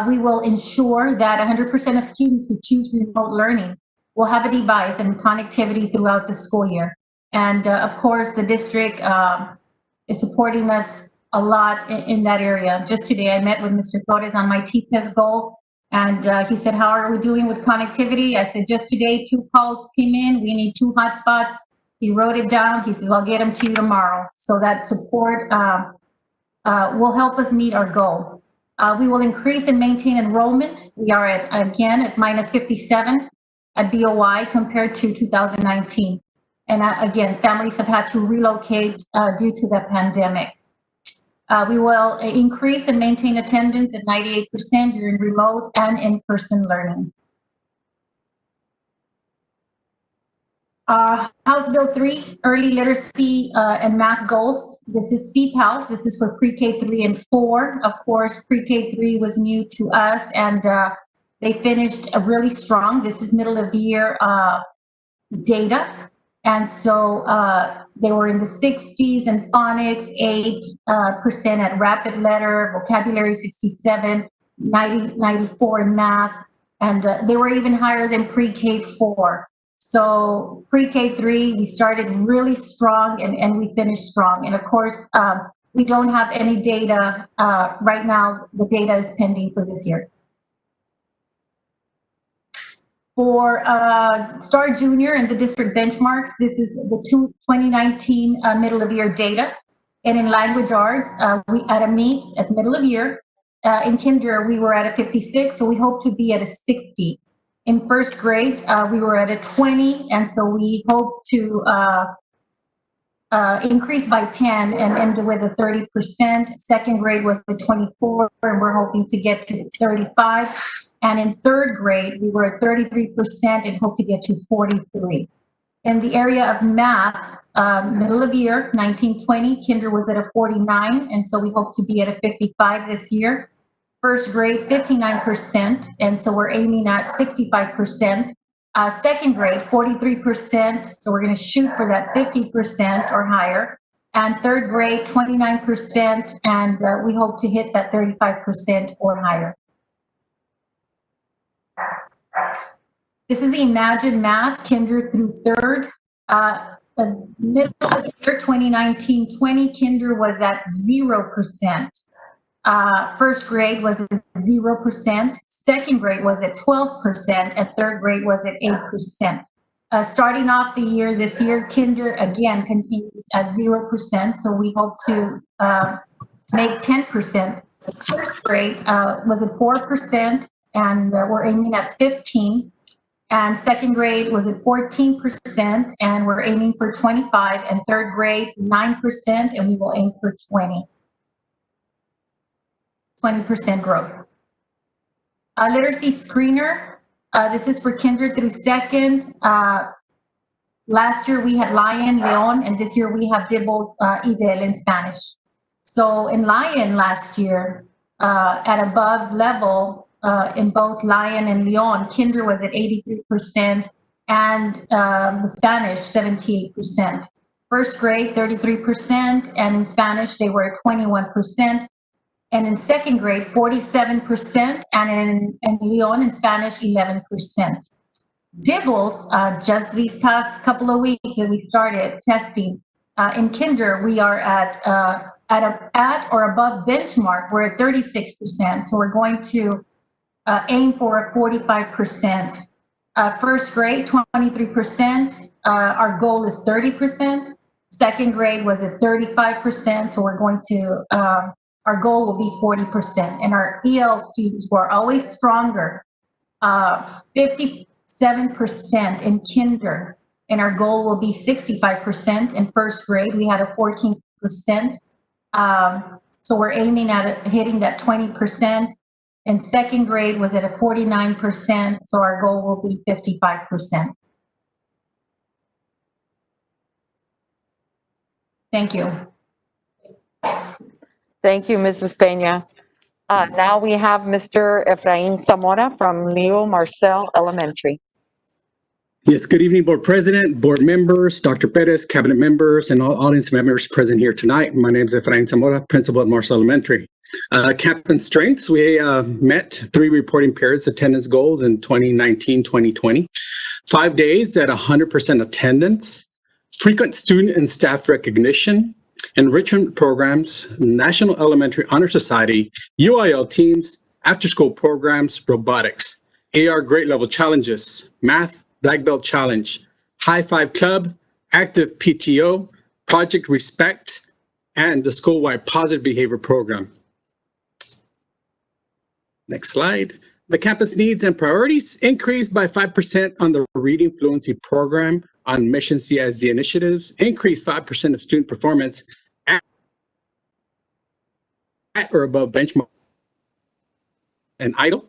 We will ensure that 100% of students who choose remote learning will have a device and connectivity throughout the school year. And of course, the district is supporting us a lot in that area. Just today, I met with Mr. Torres on my TPES goal, and he said, how are we doing with connectivity? I said, just today, 2 calls came in. We need 2 hotspots. He wrote it down. He says, I'll get them to you tomorrow. So that support will help us meet our goal. We will increase and maintain enrollment. We are at minus 57 at BOI compared to 2019. And again, families have had to relocate due to the pandemic. We will increase and maintain attendance at 98% during remote and in-person learning. House Bill 3, early literacy and math goals. This is CPALS. This is for pre-K 3 and 4. Of course, pre-K 3 was new to us, and they finished really strong. This is middle of the year data. And so they were in the 60s in phonics, 8% at rapid letter, vocabulary 67, 94 in math, and they were even higher than pre-K 4. So pre-K 3, we started really strong and we finished strong. And of course, we don't have any data right now. The data is pending for this year. For Star Junior and the district benchmarks, this is the 2019 middle of year data. And in language arts, we at a meets at middle of year. In kinder, we were at a 56, so we hope to be at a 60. In first grade, we were at a 20, and so we hope to increased by 10 and ended with a 30%. Second grade was at 24, and we're hoping to get to 35. And in third grade, we were at 33% and hope to get to 43. In the area of math, middle of year, 1920, kinder was at a 49, and so we hope to be at a 55 this year. First grade, 59%, and so we're aiming at 65%. Second grade, 43%, so we're going to shoot for that 50% or higher. And third grade, 29%, and we hope to hit that 35% or higher. This is the Imagine Math, kinder through third. Middle of the year, 2019-20, kinder was at 0%. First grade was at 0%, second grade was at 12%, and third grade was at 8%. Starting off the year, this year, kinder again continues at 0%, so we hope to make 10%. First grade was at 4%, and we're aiming at 15%. And second grade was at 14%, and we're aiming for 25%, and third grade, 9%, and we will aim for 20% growth. Literacy screener, this is for kinder through second. Last year we had Lion, Leon, and this year we have Dibbles, Idel in Spanish. So in Lion last year, at above level, in both Lion and Leon, kinder was at 83% and the Spanish 78%. First grade 33%, and in Spanish they were at 21%. And in second grade 47%, and in Leon in Spanish 11%. Dibbles, just these past couple of weeks that we started testing, in kinder we are at or above benchmark. We're at 36%, so we're going to aim for a 45%. First grade, 23%. Our goal is 30%. Second grade was at 35%, so we're going to, our goal will be 40%. And our EL students who are always stronger, 57% in kinder, and our goal will be 65%. In first grade, we had a 14%. So we're aiming at hitting that 20%. And second grade was at a 49%, so our goal will be 55%. Thank you. Thank you, Mrs. Peña. Now we have Mr. Efrain Zamora from Leo Marcel Elementary. Yes, good evening, Board President, Board members, Dr. Perez, Cabinet members, and all audience members present here tonight. My name is Efrain Zamora, Principal at Marcel Elementary. Campus strengths, we met 3 reporting periods attendance goals in 2019-2020. 5 days at 100% attendance, frequent student and staff recognition, enrichment programs, National Elementary Honor Society, UIL teams, after-school programs, robotics, AR grade level challenges, math, Black Belt Challenge, High Five Club, Active PTO, Project Respect, and the school-wide Positive Behavior Program. Next slide. The campus needs and priorities increased by 5% on the Reading Fluency Program on Mission CISD initiatives, increased 5% of student performance at or above benchmark and EIDL,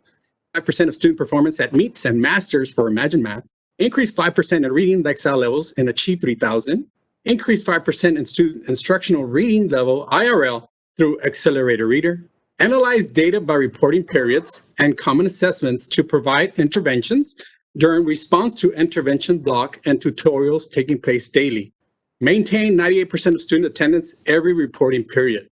5% of student performance at MEETS and Masters for Imagine Math, increased 5% in reading Excel levels and Achieve 3000, increased 5% in student instructional reading level IRL through Accelerator Reader, analyze data by reporting periods and common assessments to provide interventions during response to intervention block and tutorials taking place daily. Maintain 98% of student attendance every reporting period.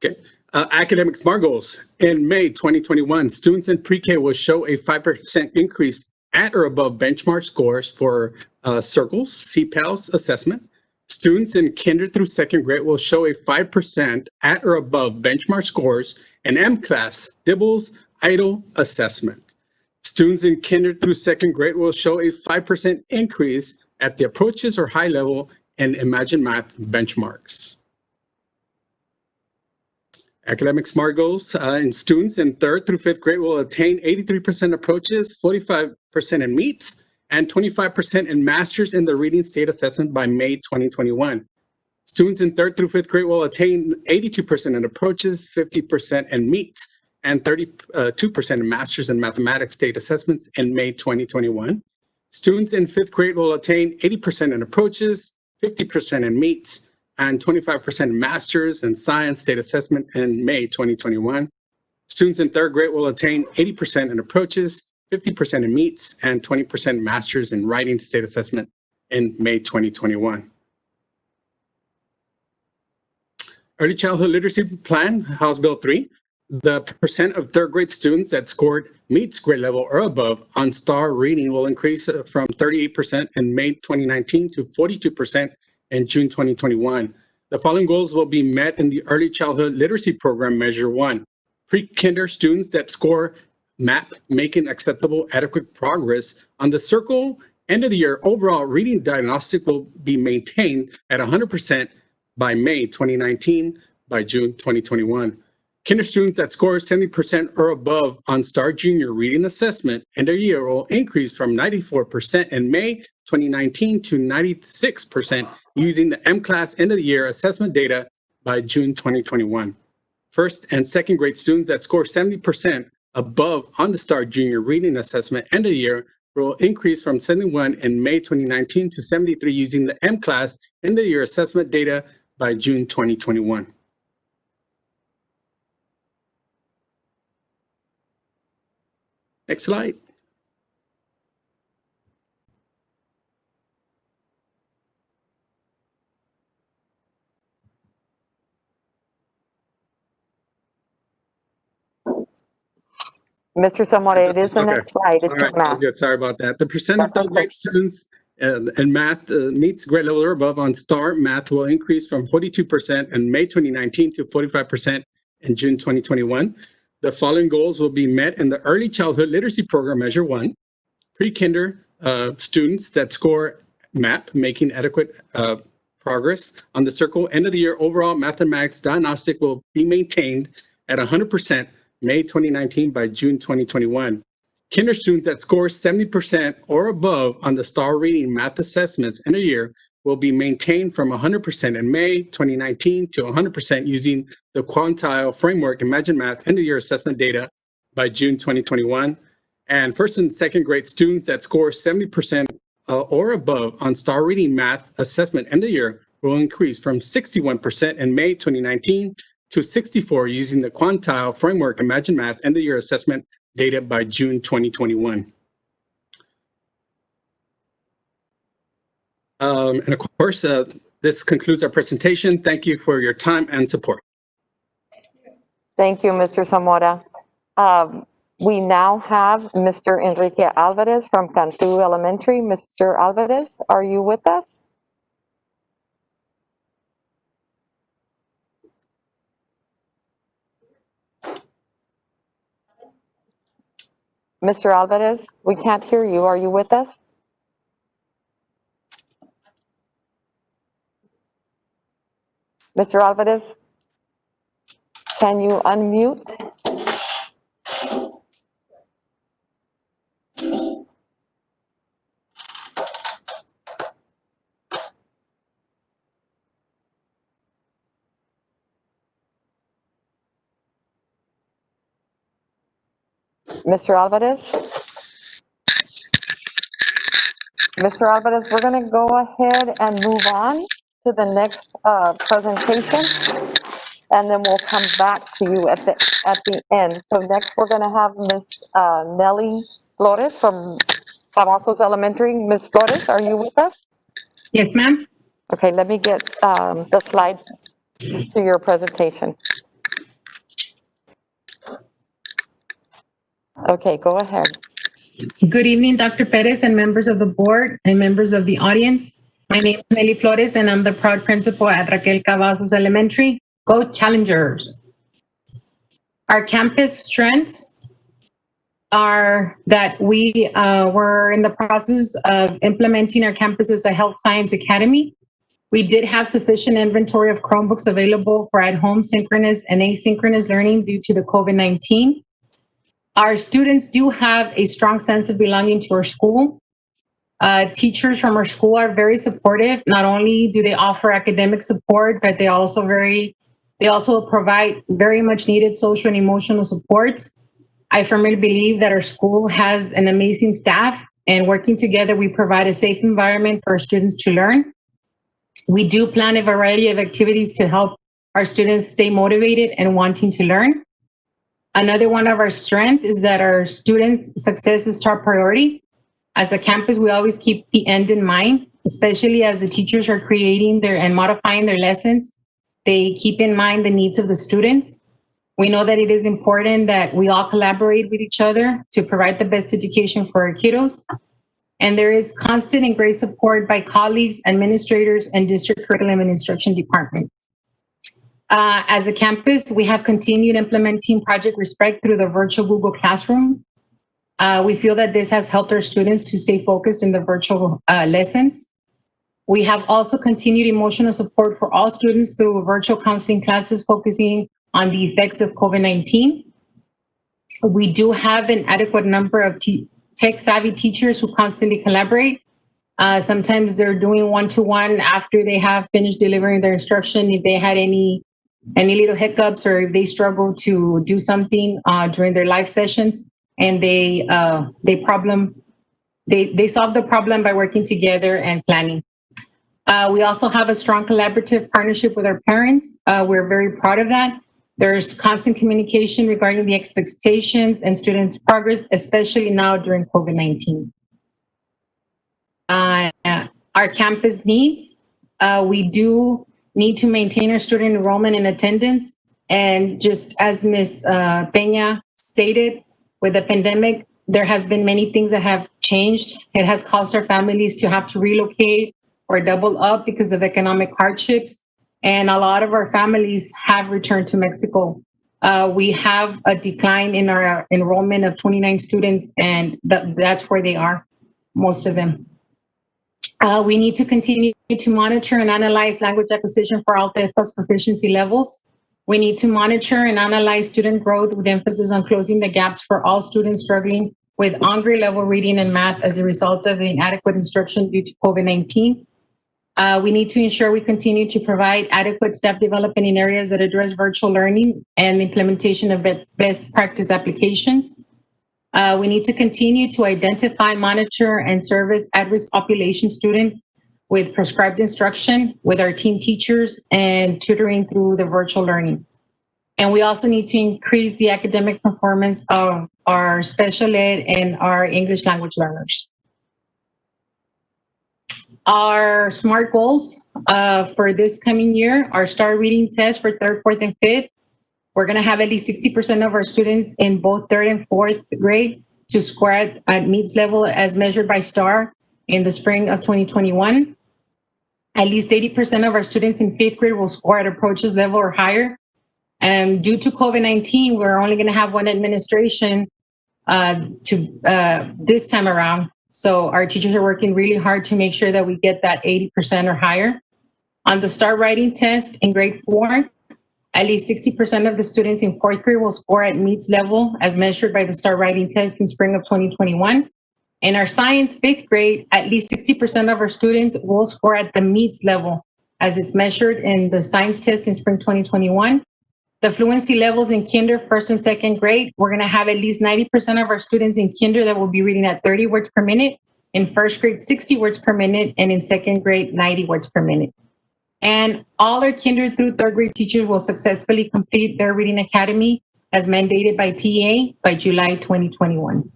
Okay. Academic SMART goals. In May 2021, students in pre-K will show a 5% increase at or above benchmark scores for circles, CPALS assessment. Students in kinder through second grade will show a 5% at or above benchmark scores in M-Class, Dibbles, EIDL assessment. Students in kinder through second grade will show a 5% increase at the approaches or high level in Imagine Math benchmarks. Academic SMART goals in students in third through fifth grade will attain 83% approaches, 45% in MEETS, and 25% in masters in the reading state assessment by May 2021. Students in 3rd through 5th grade will attain 82% in approaches, 50% in meets, and 32% in masters in mathematics state assessments in May 2021. Students in 5th grade will attain 80% in approaches, 50% in meets, and 25% in masters in science state assessment in May 2021. Students in 3rd grade will attain 80% in approaches, 50% in meets, and 20% masters in writing state assessment in May 2021. Early Childhood Literacy Plan, House Bill 3, the percent of 3rd grade students that scored meets grade level or above on STAR reading will increase from 38% in May 2019 to 42% in June 2021. The following goals will be met in the Early Childhood Literacy Program Measure 1. Pre-kinder students that score MAP making acceptable adequate progress on the circle end of the year overall reading diagnostic will be maintained at 100% by May 2019 by June 2021. Kinder students that score 70% or above on STAR Junior reading assessment end of year will increase from 94% in May 2019 to 96% using the M-Class end of the year assessment data by June 2021. 1st and 2nd grade students that score 70% above on the STAR Junior reading assessment end of the year will increase from 71 in May 2019 to 73 using the M-Class end of the year assessment data by June 2021. Next slide. Mr. Zamora, it is the Okay. next slide. It's All right, for math. sounds good. Sorry about that. The percent of 3rd grade students in math meets grade level or above on STAR math will increase from 42% in May 2019 to 45% in June 2021. The following goals will be met in the Early Childhood Literacy Program Measure 1. Pre-kinder students that score MAP making adequate progress on the circle end of the year overall mathematics diagnostic will be maintained at 100% May 2019 by June 2021. Kinder students that score 70% or above on the STAR reading math assessments in a year will be maintained from 100% in May 2019 to 100% using the quantile framework Imagine Math end of year assessment data by June 2021. And 1st and 2nd grade students that score 70% or above on STAR reading math assessment end of year will increase from 61% in May 2019 to 64 using the quantile framework Imagine Math end of year assessment data by June 2021. And of course, this concludes our presentation. Thank you for your time and support. Thank you, Mr. Zamora. We now have Mr. Enrique Alvarez from Cantu Elementary. Mr. Alvarez, are you with us? Mr. Alvarez, we can't hear you. Are you with us? Mr. Alvarez, can you unmute? Mr. Alvarez? Mr. Alvarez, we're going to go ahead and move on to the next presentation, and then we'll come back to you at the end. So next, we're going to have Ms. Nelly Flores from Cavazos Elementary. Ms. Flores, are you with us? Yes, ma'am. Okay, let me get the slides to your presentation. Okay, go ahead. Good evening, Dr. Perez and members of the board and members of the audience. My name is Nelly Flores and I'm the proud principal at Raquel Cavazos Elementary. Go Challengers! Our campus strengths are that we were in the process of implementing our campus as a health science academy. We did have sufficient inventory of Chromebooks available for at-home synchronous and asynchronous learning due to the COVID-19. Our students do have a strong sense of belonging to our school. Teachers from our school are very supportive. Not only do they offer academic support, but they also provide very much needed social and emotional support. I firmly believe that our school has an amazing staff, and working together, we provide a safe environment for our students to learn. We do plan a variety of activities to help our students stay motivated and wanting to learn. Another one of our strengths is that our students' success is top priority. As a campus, we always keep the end in mind, especially as the teachers are creating and modifying their lessons. They keep in mind the needs of the students. We know that it is important that we all collaborate with each other to provide the best education for our kiddos. And there is constant and great support by colleagues, administrators, and district curriculum and instruction department. As a campus, we have continued implementing Project Respect through the virtual Google Classroom. We feel that this has helped our students to stay focused in the virtual lessons. We have also continued emotional support for all students through virtual counseling classes focusing on the effects of COVID-19. We do have an adequate number of tech-savvy teachers who constantly collaborate. Sometimes they're doing one-to-one after they have finished delivering their instruction. If they had any little hiccups or if they struggle to do something during their live sessions, and they solve the problem by working together and planning. We also have a strong collaborative partnership with our parents. We're very proud of that. There's constant communication regarding the expectations and students' progress, especially now during COVID-19. Our campus needs, we do need to maintain our student enrollment and attendance. And just as Ms. Peña stated, with the pandemic, there has been many things that have changed. It has caused our families to have to relocate or double up because of economic hardships. And a lot of our families have returned to Mexico. We have a decline in our enrollment of 29 students, and that's where they are, most of them. We need to continue to monitor and analyze language acquisition for all TEFA's proficiency levels. We need to monitor and analyze student growth with emphasis on closing the gaps for all students struggling with on-grade level reading and math as a result of inadequate instruction due to COVID-19. We need to ensure we continue to provide adequate staff development in areas that address virtual learning and the implementation of best practice applications. We need to continue to identify, monitor, and service at-risk population students with prescribed instruction with our team teachers and tutoring through the virtual learning. And we also need to increase the academic performance of our special ed and our English language learners. Our SMART goals for this coming year, our STAR reading test for 3rd, 4th, and 5th. We're going to have at least 60% of our students in both 3rd and 4th grade to score at MEETS level as measured by STAR in the spring of 2021. At least 80% of our students in 5th grade will score at approaches level or higher. And due to COVID-19, we're only going to have one administration this time around. So our teachers are working really hard to make sure that we get that 80% or higher. On the STAR writing test in grade 4, at least 60% of the students in 4th grade will score at MEETS level as measured by the STAR writing test in spring of 2021. In our science 5th grade, at least 60% of our students will score at the MEETS level as it's measured in the science test in spring 2021. The fluency levels in kinder, 1st and 2nd grade, we're going to have at least 90% of our students in kinder that will be reading at 30 words per minute, in 1st grade 60 words per minute, and in 2nd grade 90 words per minute. And all our kinder through 3rd grade teachers will successfully complete their reading academy as mandated by TA by July 2021.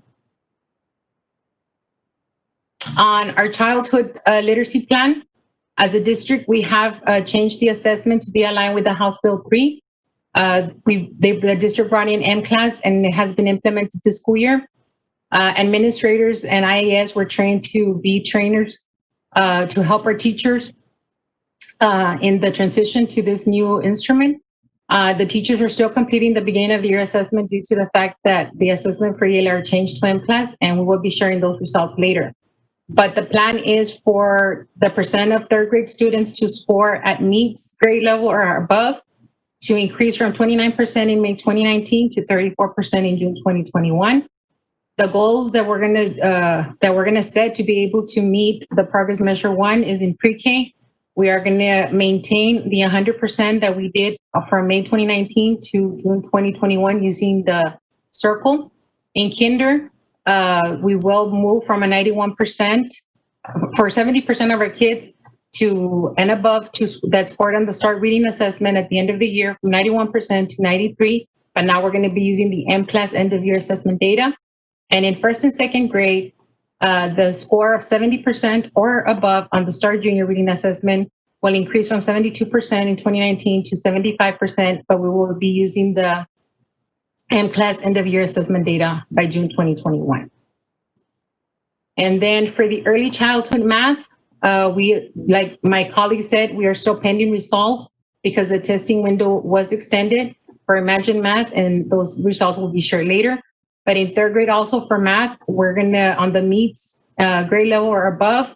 On our childhood literacy plan, as a district, we have changed the assessment to be aligned with the House Bill 3. The district brought in M-Class and it has been implemented this school year. Administrators and IAS were trained to be trainers to help our teachers in the transition to this new instrument. The teachers are still completing the beginning of the year assessment due to the fact that the assessment for ELR changed to M-Class, and we will be sharing those results later. But the plan is for the percent of 3rd grade students to score at MEETS grade level or above to increase from 29% in May 2019 to 34% in June 2021. The goals that we're gonna set to be able to meet the progress measure 1 is in pre-K. We are gonna maintain the 100% that we did from May 2019 to June 2021 using the circle. In kinder, we will move from a 91% for 70% of our kids to and above that scored on the START reading assessment at the end of the year from 91% to 93. But now we're going to be using the M-Class end of year assessment data. And in first and second grade, the score of 70% or above on the START junior reading assessment will increase from 72% in 2019 to 75%, but we will be using the M-Class end of year assessment data by June 2021. And then for the early childhood math, we, like my colleague said, we are still pending results because the testing window was extended for Imagine Math, and those results will be shared later. But in third grade also for math, we're gonna, on the meets grade level or above,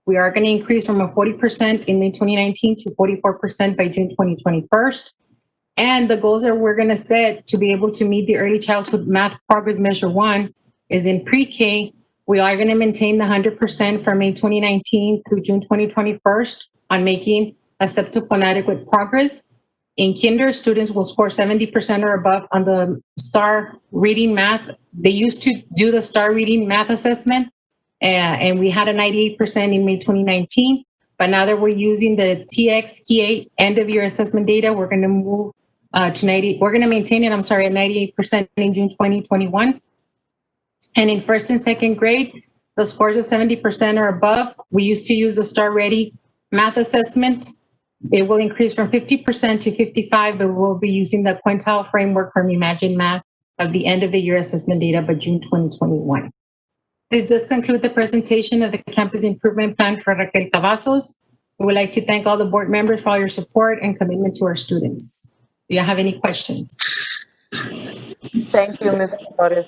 we are gonna increase from a 40% in May 2019 to 44% by June 2021. And the goals that we're gonna set to be able to meet the early childhood math progress measure 1 is in pre-K. We are gonna maintain the 100% from May 2019 through June 2021 on making acceptable and adequate progress. In kinder, students will score 70% or above on the STAR reading math. They used to do the STAR reading math assessment, and we had a 98% in May 2019. But now that we're using the TX-Key end of year assessment data, we're going to move to 90. We're going to maintain it, at 98% in June 2021. And in first and second grade, the scores of 70% or above, we used to use the STAR Ready math assessment. It will increase from 50% to 55%, but we'll be using the quintile framework from Imagine Math of the end of the year assessment data by June 2021. This does conclude the presentation of the Campus Improvement Plan for Raquel Cavazos. We would like to thank all the board members for all your support and commitment to our students. Do you have any questions? Thank you, Ms. Flores.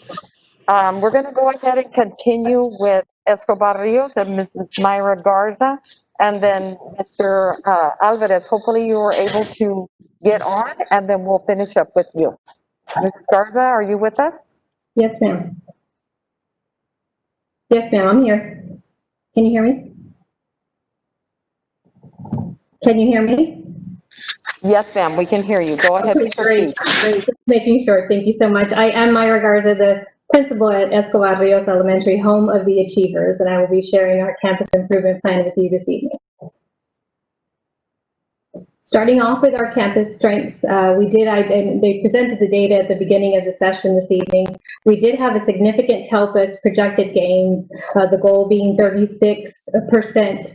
We're going to go ahead and continue with Escobar Rios and Mrs. Myra Garza, and then Mr. Alvarez. Hopefully you were able to get on, and then we'll finish up with you. Mrs. Garza, are you with us? Yes, ma'am. Yes, ma'am, I'm here. Can you hear me? Can you hear me? Yes, ma'am, we can hear you. Go ahead. Okay, great. Just making sure. Thank you so much. I am Myra Garza, the principal at Escobar Rios Elementary, home of the Achievers, and I will be sharing our campus improvement plan with you this evening. Starting off with our campus strengths, they presented the data at the beginning of the session this evening. We did have a significant TELPUS projected gains, the goal being 36%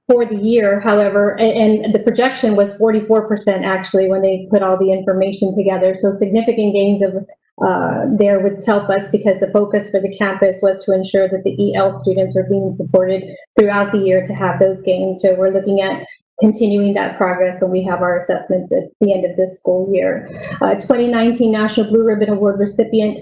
for the year, however, and the projection was 44% actually when they put all the information together. So significant gains of there with TELPUS, because the focus for the campus was to ensure that the EL students were being supported throughout the year to have those gains. So we're looking at continuing that progress when we have our assessment at the end of this school year. 2019 National Blue Ribbon Award recipient,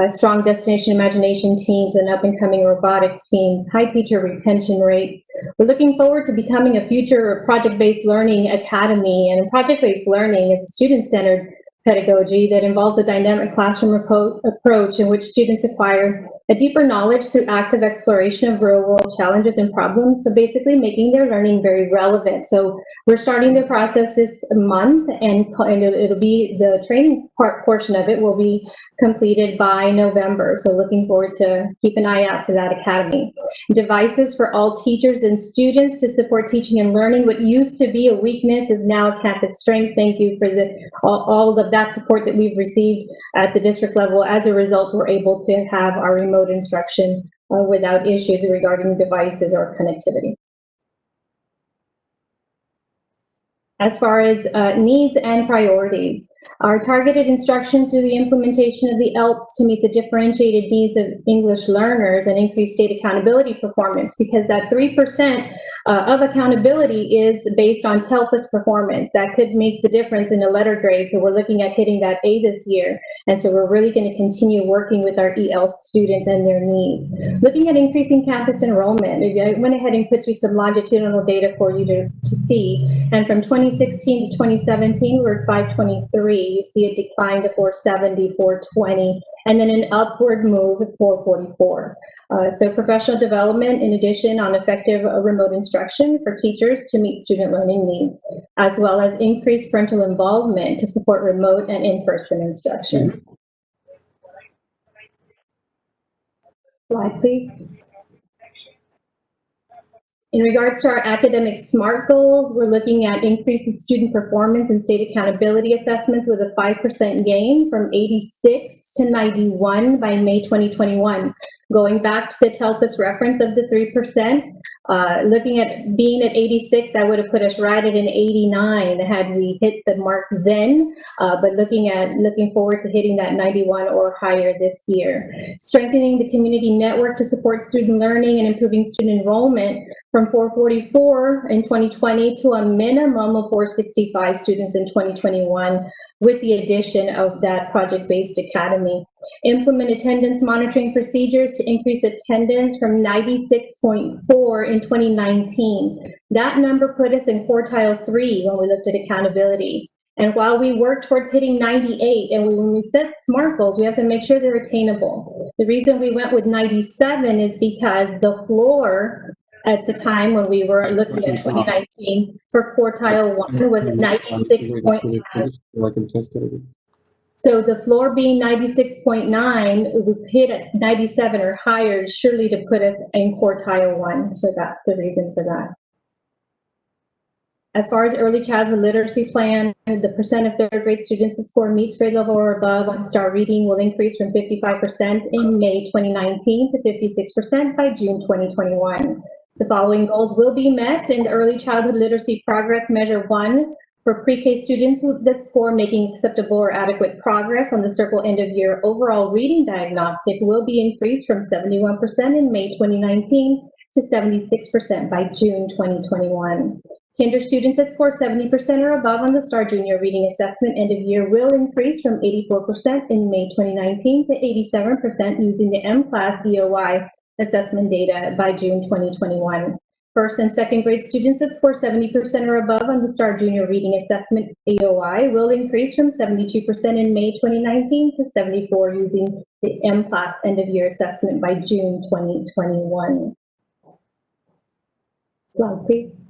strong destination imagination teams and up-and-coming robotics teams, high teacher retention rates. We're looking forward to becoming a future project-based learning academy, and project-based learning is a student-centered pedagogy that involves a dynamic classroom approach in which students acquire a deeper knowledge through active exploration of real-world challenges and problems, so basically making their learning very relevant. So we're starting the process this month, and it'll be the training portion of it will be completed by November, so looking forward to keep an eye out for that academy. Devices for all teachers and students to support teaching and learning. What used to be a weakness is now a campus strength. Thank you for all of that support that we've received at the district level. As a result, we're able to have our remote instruction without issues regarding devices or connectivity. As far as needs and priorities, our targeted instruction through the implementation of the ELPS to meet the differentiated needs of English learners and increase state accountability performance, because that 3% of accountability is based on TELPA's performance. That could make the difference in a letter grade. So we're looking at hitting that A this year. And so we're really going to continue working with our EL students and their needs. Looking at increasing campus enrollment, I went ahead and put you some longitudinal data for you to see. And from 2016 to 2017, we're at 523. You see a decline to 470, 420, and then an upward move at 444. So professional development, in addition, on effective remote instruction for teachers to meet student learning needs, as well as increased parental involvement to support remote and in-person instruction. Slide, please. In regards to our academic SMART goals, we're looking at increasing student performance and state accountability assessments with a 5% gain from 86 to 91 by May 2021. Going back to the TELPUS reference of the 3%, looking at being at 86, that would have put us right at an 89 had we hit the mark then, but looking forward to hitting that 91 or higher this year. Strengthening the community network to support student learning and improving student enrollment from 444 in 2020 to a minimum of 465 students in 2021, with the addition of that project-based academy. Implement attendance monitoring procedures to increase attendance from 96.4 in 2019. That number put us in quartile 3 when we looked at accountability. And while we work towards hitting 98, and when we set SMART goals, we have to make sure they're attainable. The reason we went with 97 is because the floor at the time when we were looking at 2019 for quartile 1 was 96.5. So the floor being 96.9, we hit at 97 or higher, surely to put us in quartile 1. So that's the reason for that. As far as early childhood literacy plan, the percent of third grade students that score meets grade level or above on STAR reading will increase from 55% in May 2019 to 56% by June 2021. The following goals will be met in the early childhood literacy progress measure 1 for pre-K students that score making acceptable or adequate progress on the Circle end of year overall reading diagnostic will be increased from 71% in May 2019 to 76% by June 2021. Kinder students that score 70% or above on the STAR Junior Reading Assessment end of year will increase from 84% in May 2019 to 87% using the M-Class EOI assessment data by June 2021. First and second grade students that score 70% or above on the STAR Junior Reading Assessment AOI will increase from 72% in May 2019 to 74% using the M-Class end of year assessment by June 2021. Slide, please.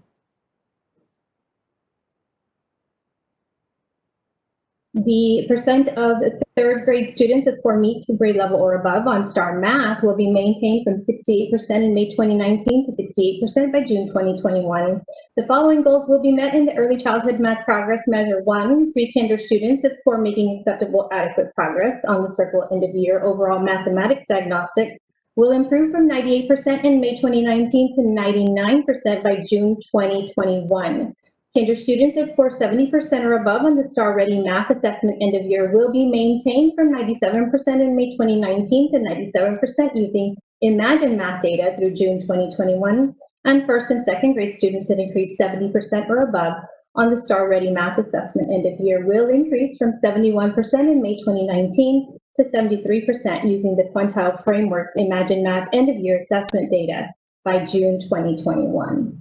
The percent of third grade students that score meets grade level or above on STAR Math will be maintained from 68% in May 2019 to 68% by June 2021. The following goals will be met in the early childhood math progress measure 1. Pre-kinder students that score making acceptable adequate progress on the Circle end of year overall mathematics diagnostic will improve from 98% in May 2019 to 99% by June 2021. Kinder students that score 70% or above on the STAR Ready Math Assessment end of year will be maintained from 97% in May 2019 to 97% using Imagine Math data through June 2021. And first and second grade students that increase 70% or above on the STAR Ready Math Assessment end of year will increase from 71% in May 2019 to 73% using the Quantile Framework Imagine Math end of year assessment data by June 2021.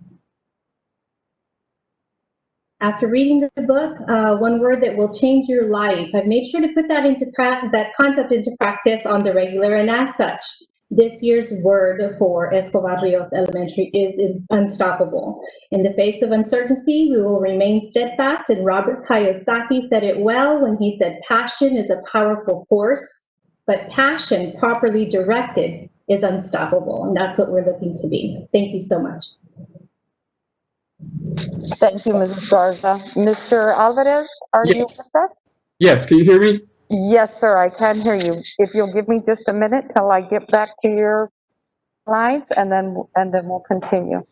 After reading the book, one word that will change your life. I've made sure to put that that concept into practice on the regular, and as such, this year's word for Escobar Rios Elementary is unstoppable. In the face of uncertainty, we will remain steadfast, and Robert Kiyosaki said it well when he said, passion is a powerful force, but passion properly directed is unstoppable, and that's what we're looking to be. Thank you so much. Thank you, Mrs. Garza. Mr. Alvarez, are you with us? Yes, can you hear me? Yes, sir, I can hear you. If you'll give me just a minute till I get back to your slides, and then we'll continue.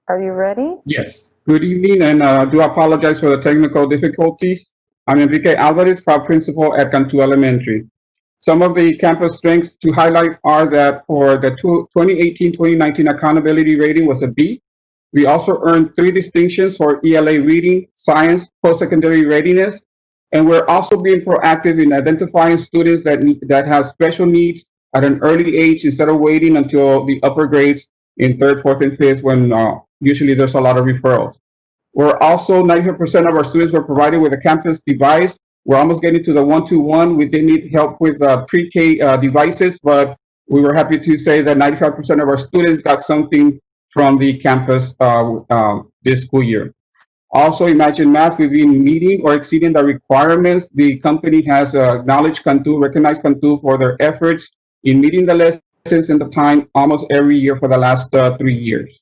Are you ready? Yes. Good evening, and do apologize for the technical difficulties. I'm Enrique Alvarez, proud principal at Cantu Elementary. Some of the campus strengths to highlight are that for the 2018-2019 accountability rating was a B. We also earned 3 distinctions for ELA reading, science, post-secondary readiness, and we're also being proactive in identifying students that have special needs at an early age instead of waiting until the upper grades in 3rd, 4th, and 5th when usually there's a lot of referrals. We're also 95% of our students were provided with a campus device. We're almost getting to the 1-to-1. We did need help with pre-K devices, but we were happy to say that 95% of our students got something from the campus this school year. Also, Imagine Math, we've been meeting or exceeding the requirements. The company has acknowledged Cantu, recognized Cantu for their efforts in meeting the lessons in the time almost every year for the last 3 years.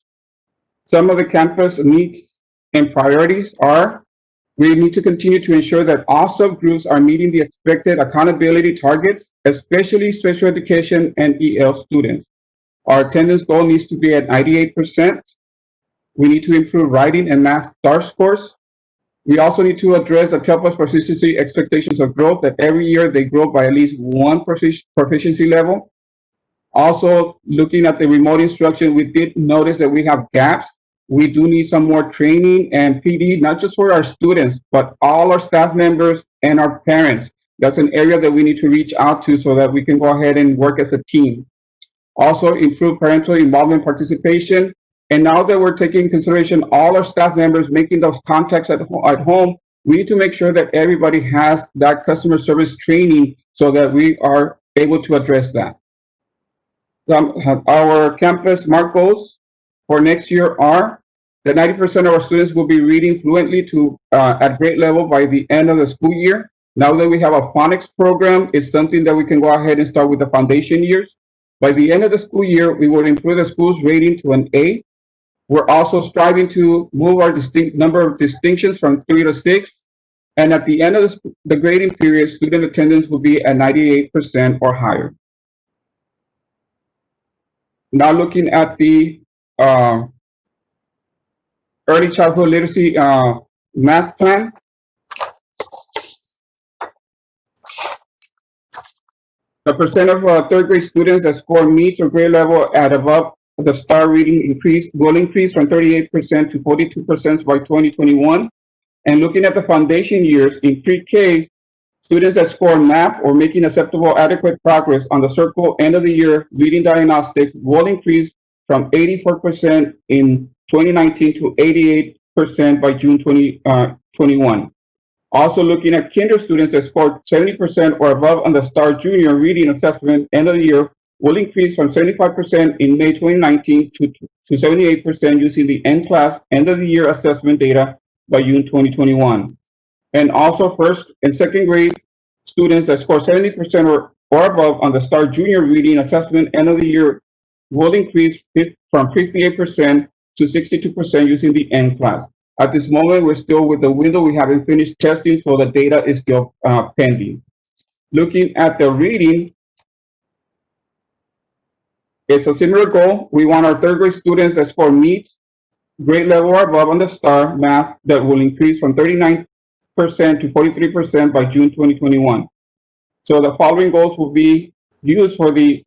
Some of the campus needs and priorities are: we need to continue to ensure that all subgroups are meeting the expected accountability targets, especially special education and EL students. Our attendance goal needs to be at 98%. We need to improve writing and math STAR scores. We also need to address the TELPA's proficiency expectations of growth, that every year they grow by at least 1 proficiency level. Also, looking at the remote instruction, we did notice that we have gaps. We do need some more training and PD, not just for our students, but all our staff members and our parents. That's an area that we need to reach out to so that we can go ahead and work as a team. Also, improve parental involvement participation. And now that we're taking into consideration all our staff members making those contacts at home, we need to make sure that everybody has that customer service training so that we are able to address that. Our campus SMART goals for next year are that 90% of our students will be reading fluently at grade level by the end of the school year. Now that we have a phonics program, it's something that we can go ahead and start with the foundation years. By the end of the school year, we will improve the school's rating to an A. We're also striving to move our number of distinctions from 3 to 6. And at the end of the grading period, student attendance will be at 98% or higher. Now looking at the early childhood literacy math plan. The percent of 3rd grade students that score meets or grade level at above the STAR reading will increase from 38% to 42% by 2021. And looking at the foundation years, in pre-K, students that score MAP or making acceptable adequate progress on the circle end of the year reading diagnostic will increase from 84% in 2019 to 88% by June 2021. Also looking at kinder students that scored 70% or above on the STAR Junior reading assessment end of the year will increase from 75% in May 2019 to 78% using the N-class end of the year assessment data by June 2021. And also 1st and 2nd grade students that score 70% or above on the STAR Junior reading assessment end of the year will increase from 58% to 62% using the N-class. At this moment, we're still with the window. We haven't finished testing, so the data is still pending. Looking at the reading, it's a similar goal. We want our 3rd grade students that score meets grade level or above on the STAR math that will increase from 39% to 43% by June 2021. So the following goals will be used for the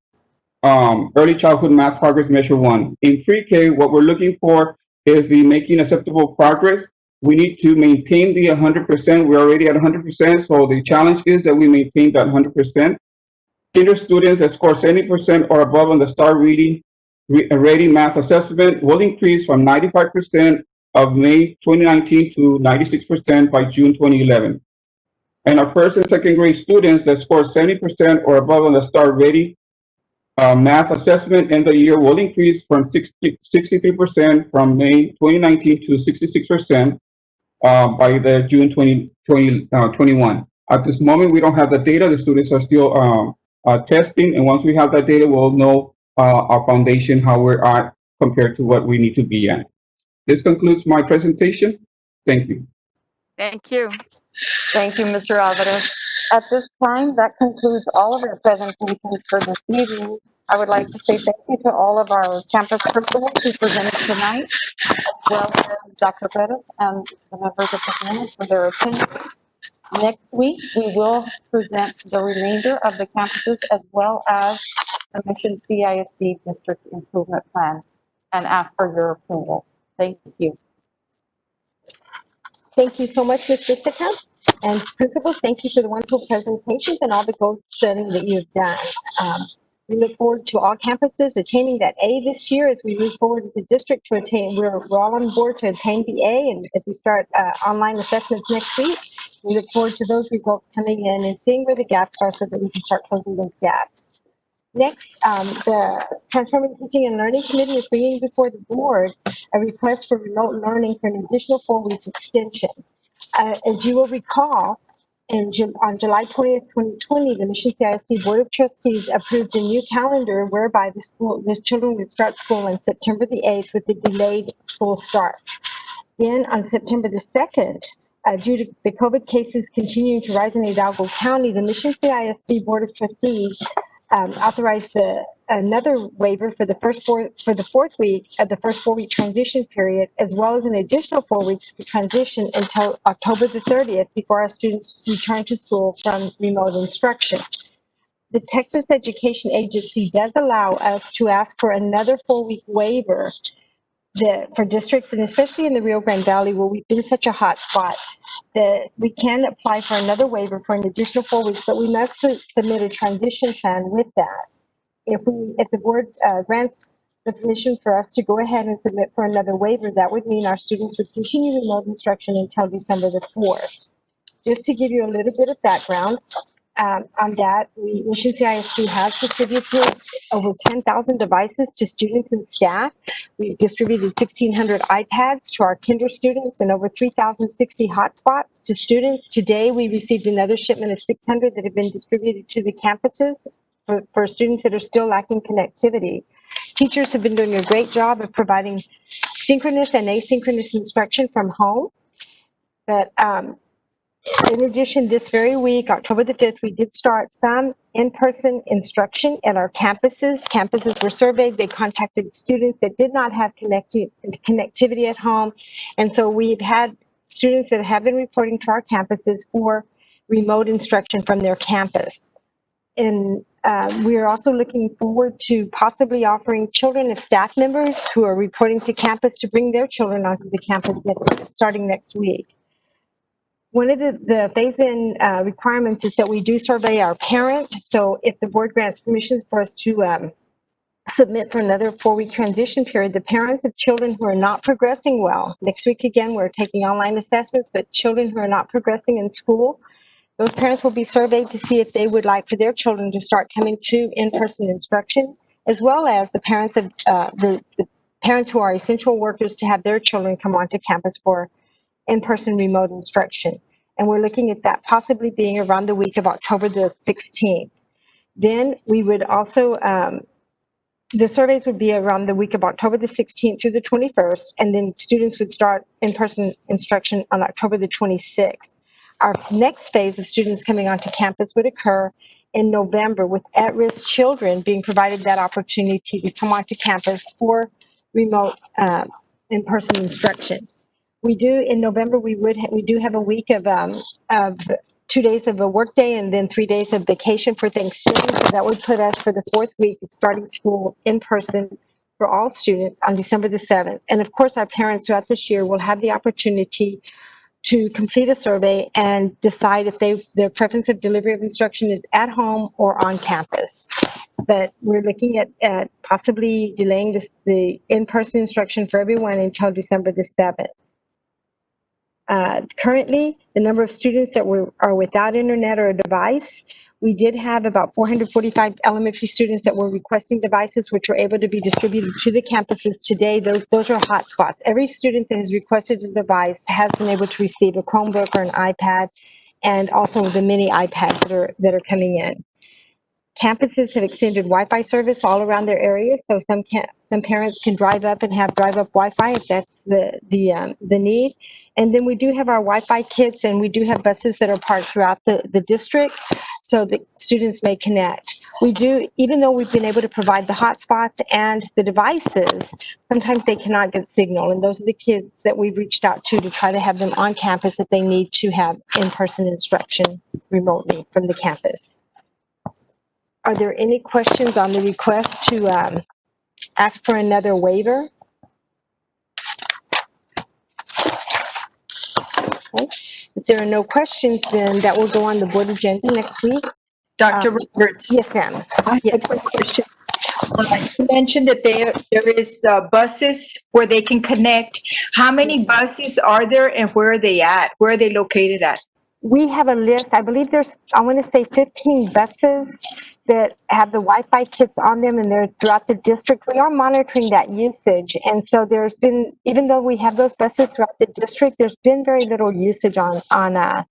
early childhood math progress measure 1. In pre-K, what we're looking for is the making acceptable progress. We need to maintain the 100%. We're already at 100%, so the challenge is that we maintain that 100%. Kinder students that score 70% or above on the STAR rating math assessment will increase from 95% of May 2019 to 96% by June 2011. And our 1st and 2nd grade students that score 70% or above on the STAR rating math assessment end of the year will increase from 63% from May 2019 to 66% by the June 2021. At this moment, we don't have the data. The students are still testing, and once we have that data, we'll know our foundation, how we're at compared to what we need to be at. This concludes my presentation. Thank you. Thank you. Thank you, Mr. Alvarez. At this time, that concludes all of our presentations for this evening. I would like to say thank you to all of our campus principals who presented tonight, as well as Dr. Perez and the members of the panel for their attendance. Next week, we will present the remainder of the campuses as well as the Mission CISD District Improvement Plan and ask for your approval. Thank you. Thank you so much, Ms. Jessica. And principals, thank you for the wonderful presentations and all the goal setting that you've done. We look forward to all campuses attaining that A this year as we move forward as a district to attain, we're all on board to attain the A, and as we start online assessments next week, we look forward to those results coming in and seeing where the gaps are so that we can start closing those gaps. Next, the Transforming Teaching and Learning Committee is bringing before the board a request for remote learning for an additional 4-week extension. As you will recall, on July 20th, 2020, the Mission CISD Board of Trustees approved a new calendar whereby the children would start school on September the 8th with a delayed school start. Then on September the 2nd, due to the COVID cases continuing to rise in Hidalgo County, the Mission CISD Board of Trustees authorized another waiver for the fourth week of the first 4-week transition period, as well as an additional 4 weeks for transition until October the 30th before our students return to school from remote instruction. The Texas Education Agency does allow us to ask for another 4-week waiver for districts, and especially in the Rio Grande Valley where we've been such a hot spot, that we can apply for another waiver for an additional 4 weeks, but we must submit a transition plan with that. If the board grants the permission for us to go ahead and submit for another waiver, that would mean our students would continue remote instruction until December the 4th. Just to give you a little bit of background, on that, Mission CISD has distributed over 10,000 devices to students and staff. We've distributed 1,600 iPads to our kinder students and over 3,060 hotspots to students. Today, we received another shipment of 600 that have been distributed to the campuses for students that are still lacking connectivity. Teachers have been doing a great job of providing synchronous and asynchronous instruction from home. But in addition, this very week, October the 5th, we did start some in-person instruction at our campuses. Campuses were surveyed. They contacted students that did not have connectivity at home. And so we've had students that have been reporting to our campuses for remote instruction from their campus. And we are also looking forward to possibly offering children of staff members who are reporting to campus to bring their children onto the campus starting next week. One of the phase-in requirements is that we do survey our parents. So if the board grants permission for us to submit for another 4-week transition period, the parents of children who are not progressing well, next week again, we're taking online assessments, but children who are not progressing in school, those parents will be surveyed to see if they would like for their children to start coming to in-person instruction, as well as the parents of the parents who are essential workers to have their children come onto campus for in-person remote instruction. And we're looking at that possibly being around the week of October the 16th. Then we would also, the surveys would be around the week of October the 16th through the 21st, and then students would start in-person instruction on October the 26th. Our next phase of students coming onto campus would occur in November, with at-risk children being provided that opportunity to come onto campus for remote in-person instruction. We do in November. We do have a week of 2 days of a work day and then 3 days of vacation for Thanksgiving. So that would put us for the 4th week of starting school in person for all students on December the 7th. And of course, our parents throughout this year will have the opportunity to complete a survey and decide if their preference of delivery of instruction is at home or on campus. But we're looking at possibly delaying the in-person instruction for everyone until December the 7th. Currently, the number of students that are without internet or a device, we did have about 445 elementary students that were requesting devices, which were able to be distributed to the campuses today. Those are hotspots. Every student that has requested a device has been able to receive a Chromebook or an iPad, and also the mini iPads that are coming in. Campuses have extended Wi-Fi service all around their areas, so some parents can drive up and have drive-up Wi-Fi if that's the need. And then we do have our Wi-Fi kits, and we do have buses that are parked throughout the district. so that students may connect. We do, even though we've been able to provide the hotspots and the devices, sometimes they cannot get signal, and those are the kids that we've reached out to try to have them on campus if they need to have in-person instruction remotely from the campus. Are there any questions on the request to ask for another waiver? Okay. If there are no questions, then that will go on the board agenda next week. Dr. Roberts, Yes, ma'am. I have a quick question. You mentioned that there is buses where they can connect. How many buses are there and where are they at? Where are they located at? We have a list, I believe there's, I want to say 15 buses that have the Wi-Fi kits on them, and they're throughout the district. We are monitoring that usage. And so there's been, even though we have those buses throughout the district, there's been very little usage on the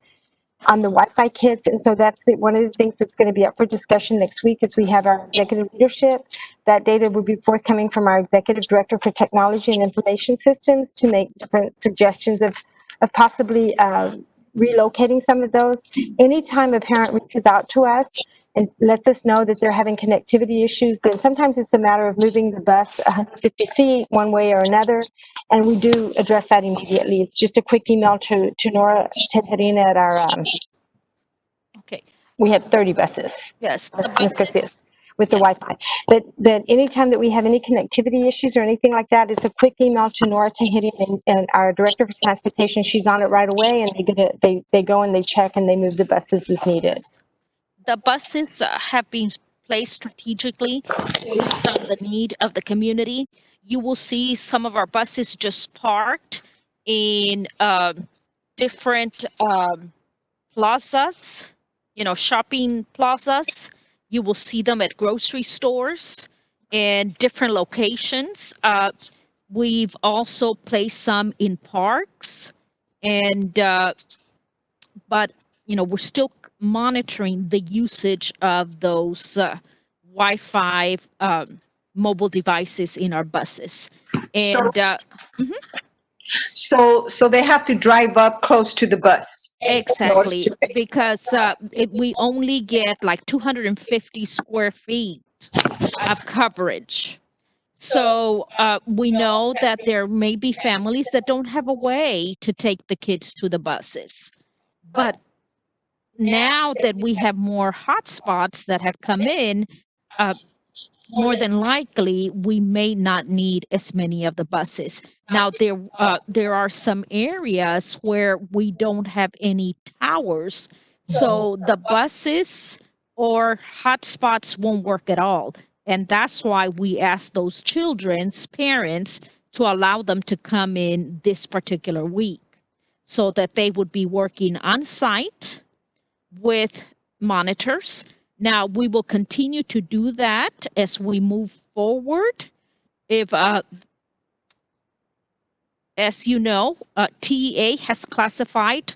Wi-Fi kits. And so that's one of the things that's going to be up for discussion next week as we have our executive leadership. That data will be forthcoming from our executive director for technology and information systems to make different suggestions of possibly relocating some of those. Anytime a parent reaches out to us and lets us know that they're having connectivity issues, then sometimes it's a matter of moving the bus 150 feet one way or another, and we do address that immediately. It's just a quick email to Nora Tejerina at our, Okay. we have 30 buses. Yes. Ms. Garcias, with the Wi-Fi. But anytime that we have any connectivity issues or anything like that, it's a quick email to Nora Tejerina and our director for transportation. She's on it right away, and they go and they check and they move the buses as needed. The buses have been placed strategically based on the need of the community. You will see some of our buses just parked in different plazas, shopping plazas. You will see them at grocery stores and different locations. We've also placed some in parks, and but we're still monitoring the usage of those Wi-Fi mobile devices in our buses. And So they have to drive up close to the bus. exactly, because we only get like 250 square feet of coverage. So we know that there may be families that don't have a way to take the kids to the buses. But now that we have more hotspots that have come in, more than likely we may not need as many of the buses. Now there are some areas where we don't have any towers, so the buses or hotspots won't work at all. And that's why we ask those children's parents to allow them to come in this particular week so that they would be working on site with monitors. Now, we will continue to do that as we move forward. If, as you know, TEA has classified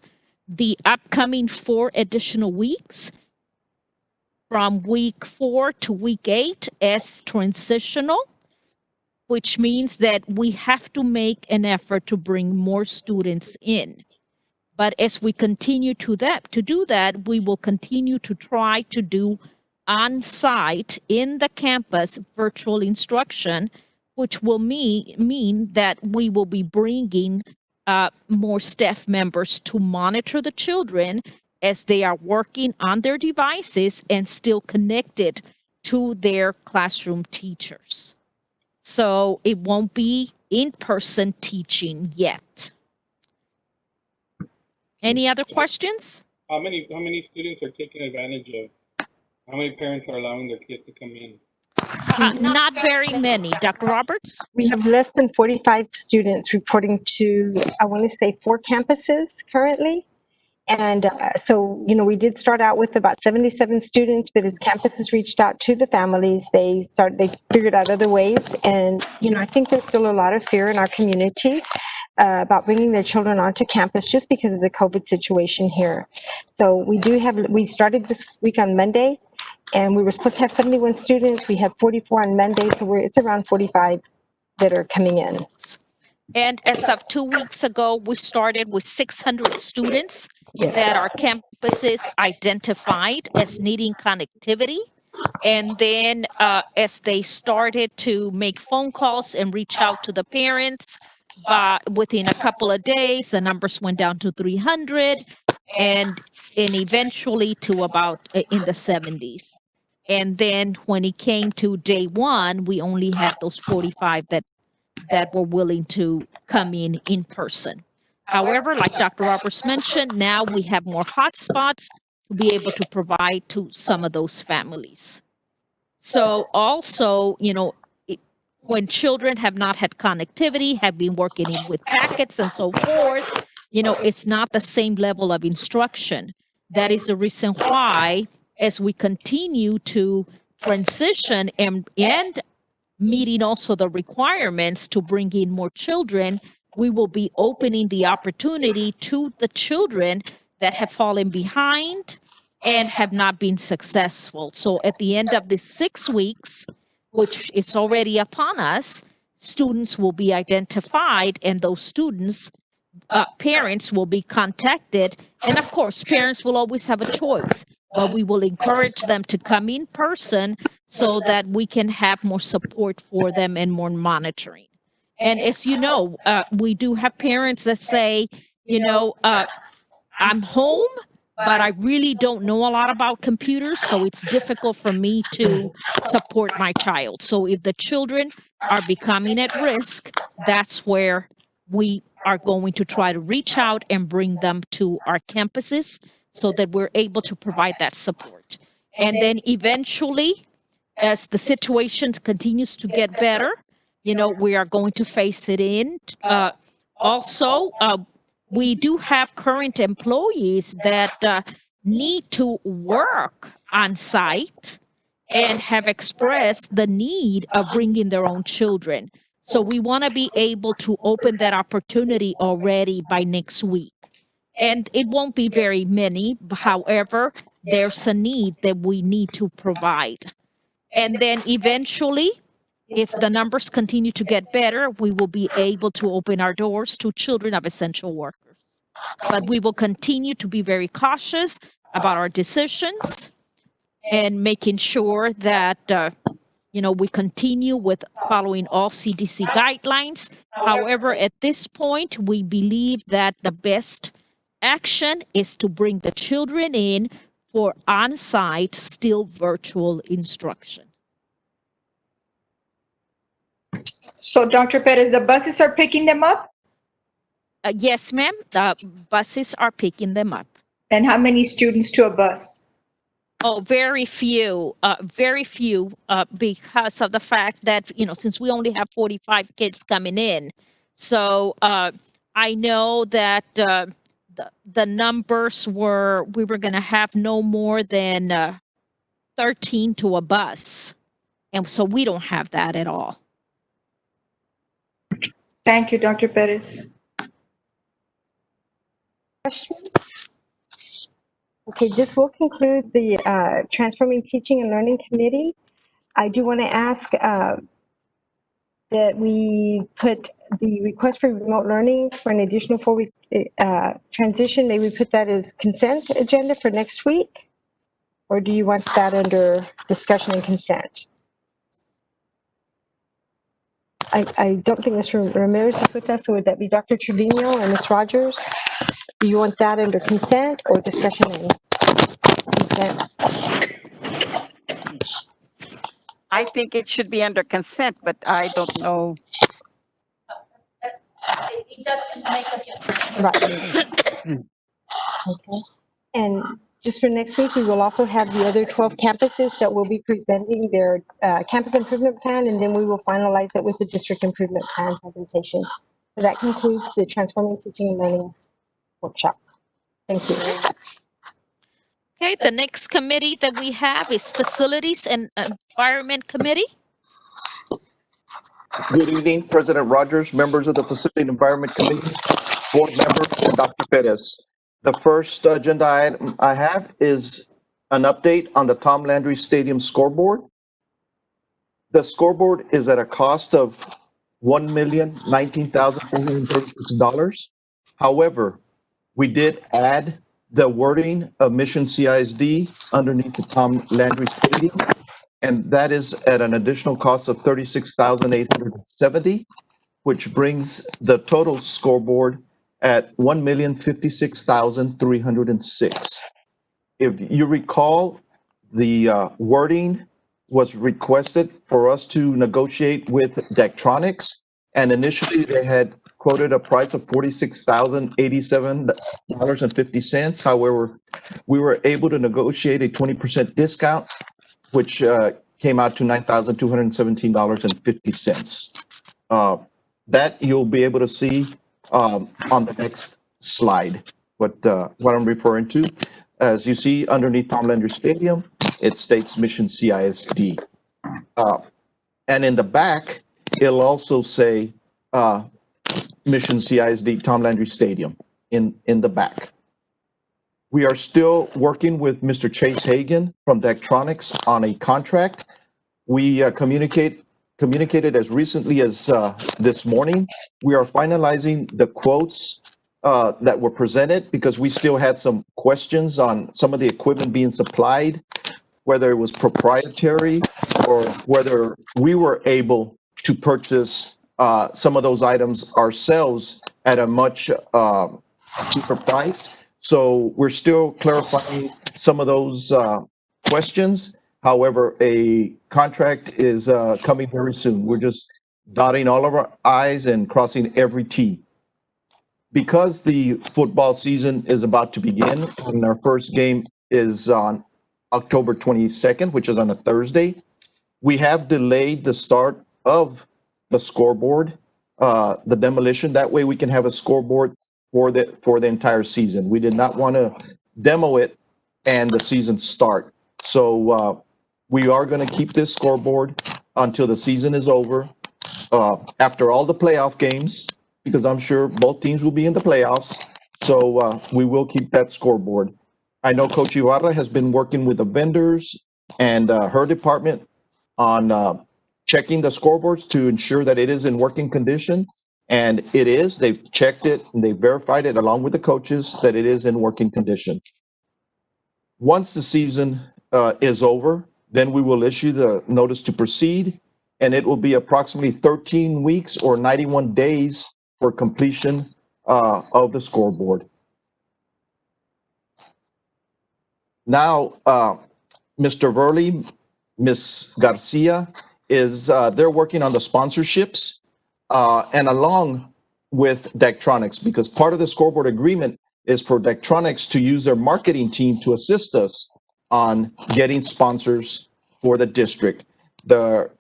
the upcoming 4 additional weeks from week 4 to week 8 as transitional, which means that we have to make an effort to bring more students in. But as we continue to do that, we will continue to try to do on-site in the campus virtual instruction, which will mean that we will be bringing more staff members to monitor the children as they are working on their devices and still connected to their classroom teachers. So it won't be in-person teaching yet. Any other questions? How many students are taking advantage of? How many parents are allowing their kids to come in? Not very many. Dr. Roberts? We have less than 45 students reporting to, I want to say, 4 campuses currently. And so, we did start out with about 77 students, but as campuses reached out to the families, they figured out other ways. And, I think there's still a lot of fear in our community about bringing their children onto campus just because of the COVID situation here. So we started this week on Monday, and we were supposed to have 71 students. We had 44 on Monday, so it's around 45 that are coming in. And as of 2 weeks ago, we started with 600 students that our campuses identified as needing connectivity. And then as they started to make phone calls and reach out to the parents, but within a couple of days, the numbers went down to 300 and eventually to about in the 70s. And then when it came to day one, we only had those 45 that were willing to come in person. However, like Dr. Roberts mentioned, now we have more hotspots to be able to provide to some of those families. So also, when children have not had connectivity, have been working with packets and so forth, it's not the same level of instruction. That is the reason why, as we continue to transition and meeting also the requirements to bring in more children, we will be opening the opportunity to the children that have fallen behind and have not been successful. So at the end of the 6 weeks, which is already upon us, students will be identified, and those students, parents will be contacted. And of course, parents will always have a choice, but we will encourage them to come in person so that we can have more support for them and more monitoring. And as you know, we do have parents that say, I'm home, but I really don't know a lot about computers, so it's difficult for me to support my child. So if the children are becoming at risk, that's where we are going to try to reach out and bring them to our campuses so that we're able to provide that support. And then eventually, as the situation continues to get better, we are going to phase it in. Also, we do have current employees that need to work on site and have expressed the need of bringing their own children. So we want to be able to open that opportunity already by next week. And it won't be very many, however, there's a need that we need to provide. And then eventually, if the numbers continue to get better, we will be able to open our doors to children of essential workers. But we will continue to be very cautious about our decisions and making sure that, we continue with following all CDC guidelines. However, at this point, we believe that the best action is to bring the children in for on-site, still virtual instruction. So Dr. Perez, the buses are picking them up? Yes, ma'am. Buses are picking them up. And how many students to a bus? Oh, very few, because of the fact that, since we only have 45 kids coming in. So I know that the numbers we were going to have no more than 13 to a bus. And so we don't have that at all. Thank you, Dr. Perez. Questions? Okay, this will conclude the Transforming Teaching and Learning Committee. I do want to ask that we put the request for remote learning for an additional 4-week transition. May we put that as consent agenda for next week? Or do you want that under discussion and consent? I don't think Ms. Ramirez is with us, so would that be Dr. Trevino and Ms. Rogers? Do you want that under consent or discussion and consent? I think it should be under consent, but I don't know. It doesn't make a difference. Right. Okay. And just for next week, we will also have the other 12 campuses that will be presenting their campus improvement plan, and then we will finalize it with the district improvement plan presentation. So that concludes the Transforming Teaching and Learning workshop. Thank you. Okay, the next committee that we have is Facilities and Environment Committee. Good evening, President Rogers, members of the Facility and Environment Committee, board members, and Dr. Perez. The first agenda item I have is an update on the Tom Landry Stadium scoreboard. The scoreboard is at a cost of $1,019,436. However, we did add the wording of Mission CISD underneath the Tom Landry Stadium, and that is at an additional cost of $36,870, which brings the total scoreboard at $1,056,306. If you recall, the wording was requested for us to negotiate with Daktronics, and initially they had quoted a price of $46,087.50. However, we were able to negotiate a 20% discount, which came out to $9,217.50. That you'll be able to see on the next slide, what I'm referring to. As you see underneath Tom Landry Stadium, it states Mission CISD. And in the back, it'll also say Mission CISD Tom Landry Stadium in the back. We are still working with Mr. Chase Hagan from Daktronics on a contract. We communicated as recently as this morning. We are finalizing the quotes that were presented because we still had some questions on some of the equipment being supplied, whether it was proprietary or whether we were able to purchase some of those items ourselves at a much cheaper price. So we're still clarifying some of those questions. However, a contract is coming very soon. We're just dotting all of our I's and crossing every T. Because the football season is about to begin, and our first game is on October 22nd, which is on a Thursday, we have delayed the start of the scoreboard, the demolition. That way we can have a scoreboard for the entire season. We did not want to demo it and the season start. So we are going to keep this scoreboard until the season is over, after all the playoff games, because I'm sure both teams will be in the playoffs. So we will keep that scoreboard. I know Coach Ibarra has been working with the vendors and her department on checking the scoreboards to ensure that it is in working condition. And it is. They've checked it and they verified it along with the coaches that it is in working condition. Once the season is over, then we will issue the notice to proceed, and it will be approximately 13 weeks or 91 days for completion of the scoreboard. Now, Mr. Verley, Ms. Garcia, they're working on the sponsorships and along with Daktronics, because part of the scoreboard agreement is for Daktronics to use their marketing team to assist us on getting sponsors for the district. The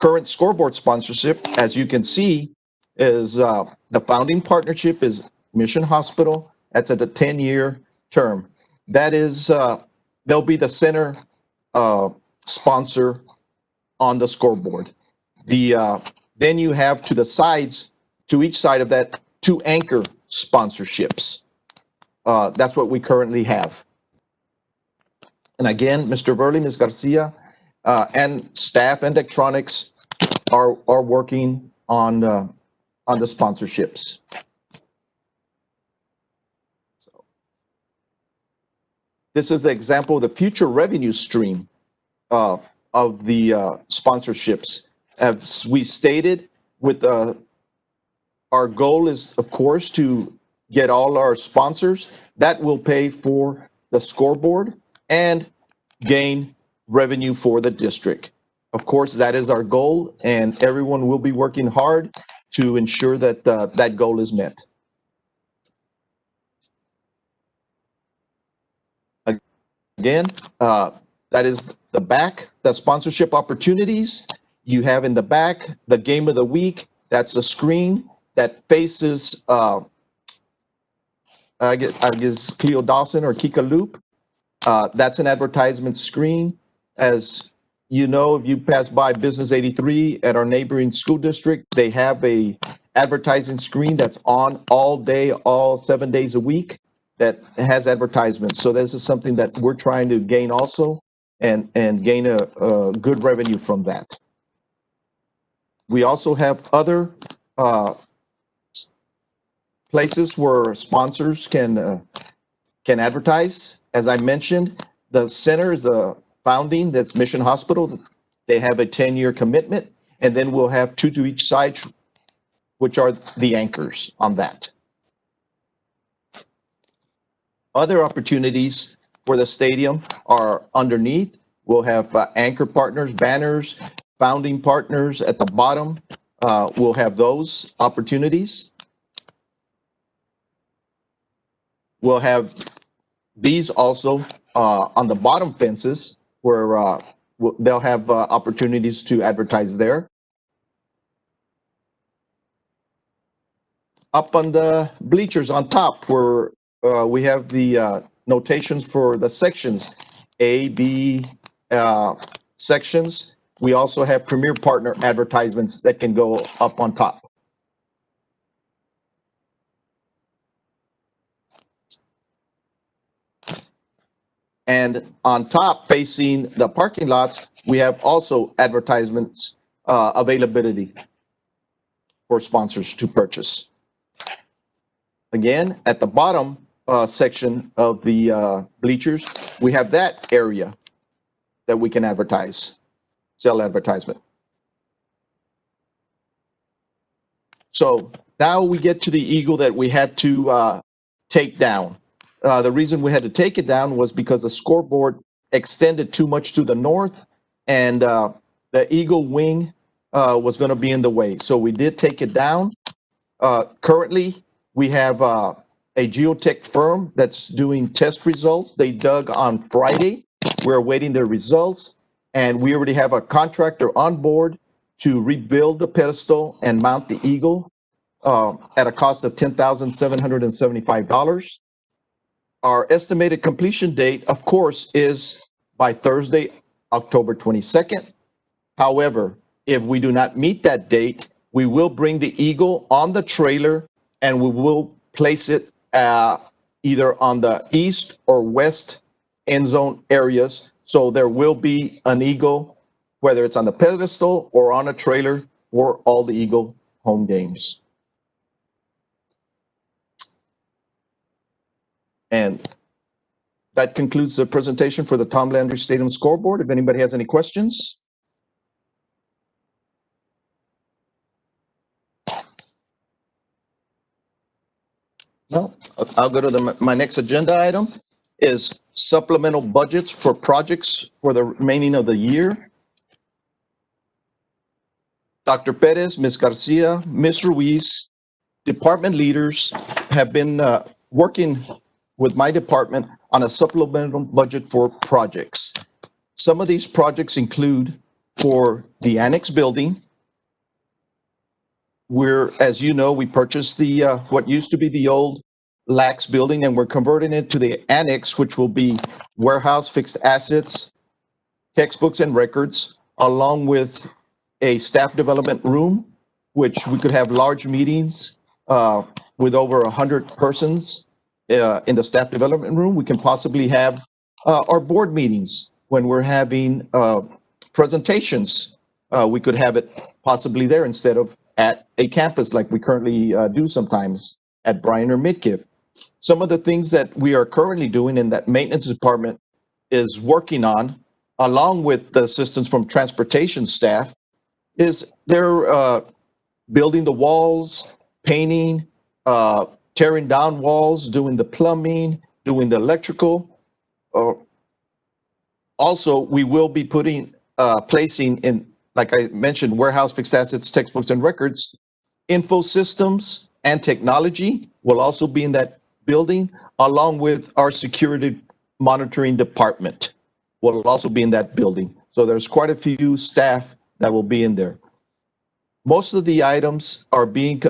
current scoreboard sponsorship, as you can see, is the founding partnership is Mission Hospital. That's at a 10-year term. That is, they'll be the center sponsor on the scoreboard. Then you have to the sides, to each side of that, 2 anchor sponsorships. That's what we currently have. And again, Mr. Verley, Ms. Garcia, and staff and Daktronics are working on the sponsorships. So, this is the example of the future revenue stream of the sponsorships. As we stated, with our goal is, of course, to get all our sponsors. That will pay for the scoreboard and gain revenue for the district. Of course, that is our goal, and everyone will be working hard to ensure that that goal is met. Again, that is the back, the sponsorship opportunities. You have in the back the game of the week. That's the screen that faces, I guess Cleo Dawson or Kika Loop. That's an advertisement screen. As you know, if you pass by Business 83 at our neighboring school district, they have a advertising screen that's on all day, all 7 days a week, that has advertisements. So this is something that we're trying to gain also, and gain a good revenue from that. We also have other places where sponsors can can advertise. As I mentioned, the center is a founding, that's Mission Hospital. They have a 10-year commitment, and then we'll have 2 to each side, which are the anchors on that. Other opportunities for the stadium are underneath. We'll have anchor partners, banners, founding partners at the bottom. We'll have those opportunities. We'll have these also on the bottom fences where they'll have opportunities to advertise there. Up on the bleachers on top where we have the notations for the sections, A, B sections. We also have premier partner advertisements that can go up on top. And on top, facing the parking lots, we have also advertisements availability for sponsors to purchase. Again, at the bottom section of the bleachers, we have that area that we can advertise, sell advertisement. So now we get to the eagle that we had to take down. The reason we had to take it down was because the scoreboard extended too much to the north, and the eagle wing was going to be in the way. So we did take it down. Currently, we have a geotech firm that's doing test results. They dug on Friday. We're awaiting their results, and we already have a contractor on board to rebuild the pedestal and mount the eagle at a cost of $10,775. Our estimated completion date, of course, is by Thursday, October 22nd. However, if we do not meet that date, we will bring the eagle on the trailer and we will place it either on the east or west end zone areas. So there will be an eagle, whether it's on the pedestal or on a trailer, for all the Eagle home games. And that concludes the presentation for the Tom Landry Stadium scoreboard. If anybody has any questions. No, I'll go to my next agenda item is supplemental budgets for projects for the remaining of the year. Dr. Perez, Ms. Garcia, Ms. Ruiz, department leaders have been working with my department on a supplemental budget for projects. Some of these projects include for the annex building. As you know, we purchased the what used to be the old LAX building, and we're converting it to the annex, which will be warehouse, fixed assets, textbooks and records, along with a staff development room, which we could have large meetings with over 100 persons in the staff development room. We can possibly have our board meetings when we're having presentations. We could have it possibly there instead of at a campus like we currently do sometimes at Bryan or Midkiff. Some of the things that we are currently doing in that maintenance department is working on, along with the assistance from transportation staff, is they're building the walls, painting, tearing down walls, doing the plumbing, doing the electrical. Also, we will be placing in, like I mentioned, warehouse, fixed assets, textbooks, and records. Info systems and technology will also be in that building, along with our security monitoring department will also be in that building. So there's quite a few staff that will be in there. Most of the items are being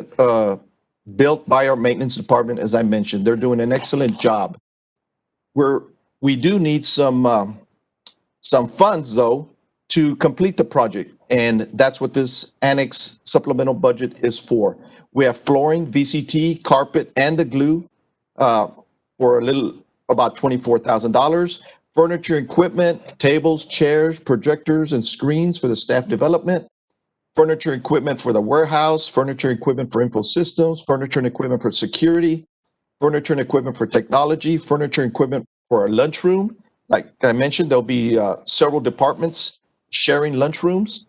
built by our maintenance department, as I mentioned. They're doing an excellent job. We do need some funds, though, to complete the project, and that's what this annex supplemental budget is for. We have flooring, VCT, carpet, and the glue for about $24,000. Furniture, equipment, tables, chairs, projectors, and screens for the staff development. Furniture, equipment for the warehouse, furniture, equipment for info systems, furniture and equipment for security, furniture and equipment for technology, furniture and equipment for a lunchroom. Like I mentioned, there'll be several departments sharing lunchrooms,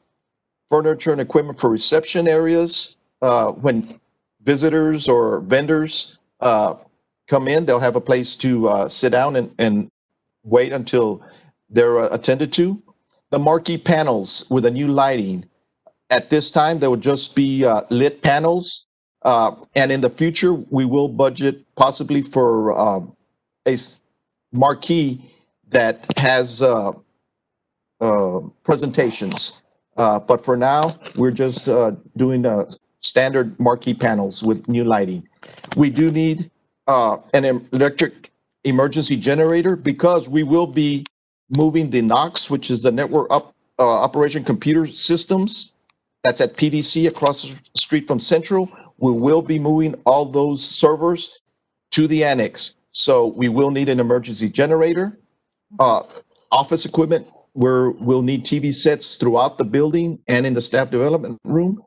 furniture and equipment for reception areas. When visitors or vendors come in, they'll have a place to sit down and wait until they're attended to. The marquee panels with a new lighting. At this time, there will just be lit panels. And in the future, we will budget possibly for marquee that has presentations. But for now, we're just doing standard marquee panels with new lighting. We do need an electric emergency generator because we will be moving the NOx, which is the network operation computer systems. That's at PDC across the street from Central. We will be moving all those servers to the annex. So we will need an emergency generator. Office equipment, we'll need TV sets throughout the building and in the staff development room.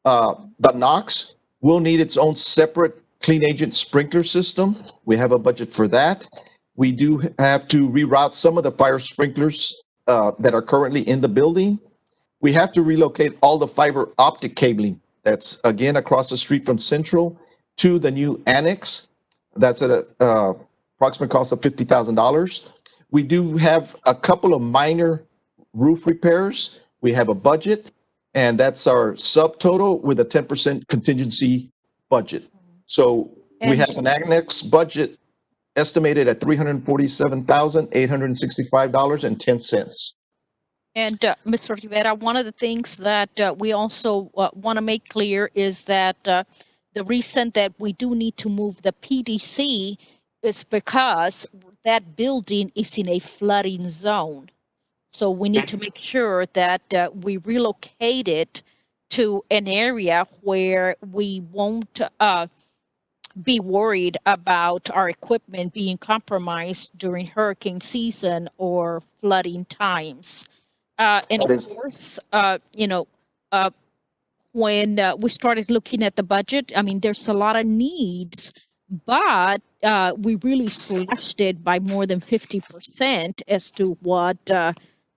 The NOx will need its own separate clean agent sprinkler system. We have a budget for that. We do have to reroute some of the fire sprinklers that are currently in the building. We have to relocate all the fiber optic cabling that's, again, across the street from Central to the new annex. That's at an approximate cost of $50,000. We do have a couple of minor roof repairs. We have a budget, and that's our subtotal with a 10% contingency budget. So we have an annex budget estimated at $347,865.10. And Mr. Rivera, one of the things that we also want to make clear is that the reason that we do need to move the PDC is because that building is in a flooding zone. So we need to make sure that we relocate it to an area where we won't be worried about our equipment being compromised during hurricane season or flooding times. And of course, when we started looking at the budget, I mean, there's a lot of needs, but we really slashed it by more than 50% as to what the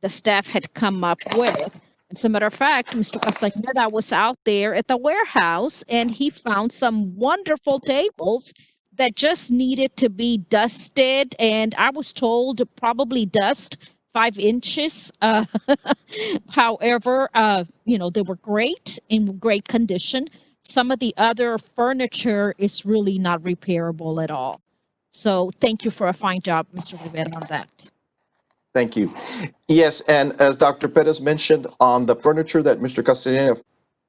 staff had come up with. As a matter of fact, Mr. Castañeda was out there at the warehouse and he found some wonderful tables that just needed to be dusted. And I was told to probably dust 5 inches. However, they were great, in great condition. Some of the other furniture is really not repairable at all. So thank you for a fine job, Mr. Rivera, on that. Thank you. Yes, and as Dr. Perez mentioned, on the furniture that Mr. Castellano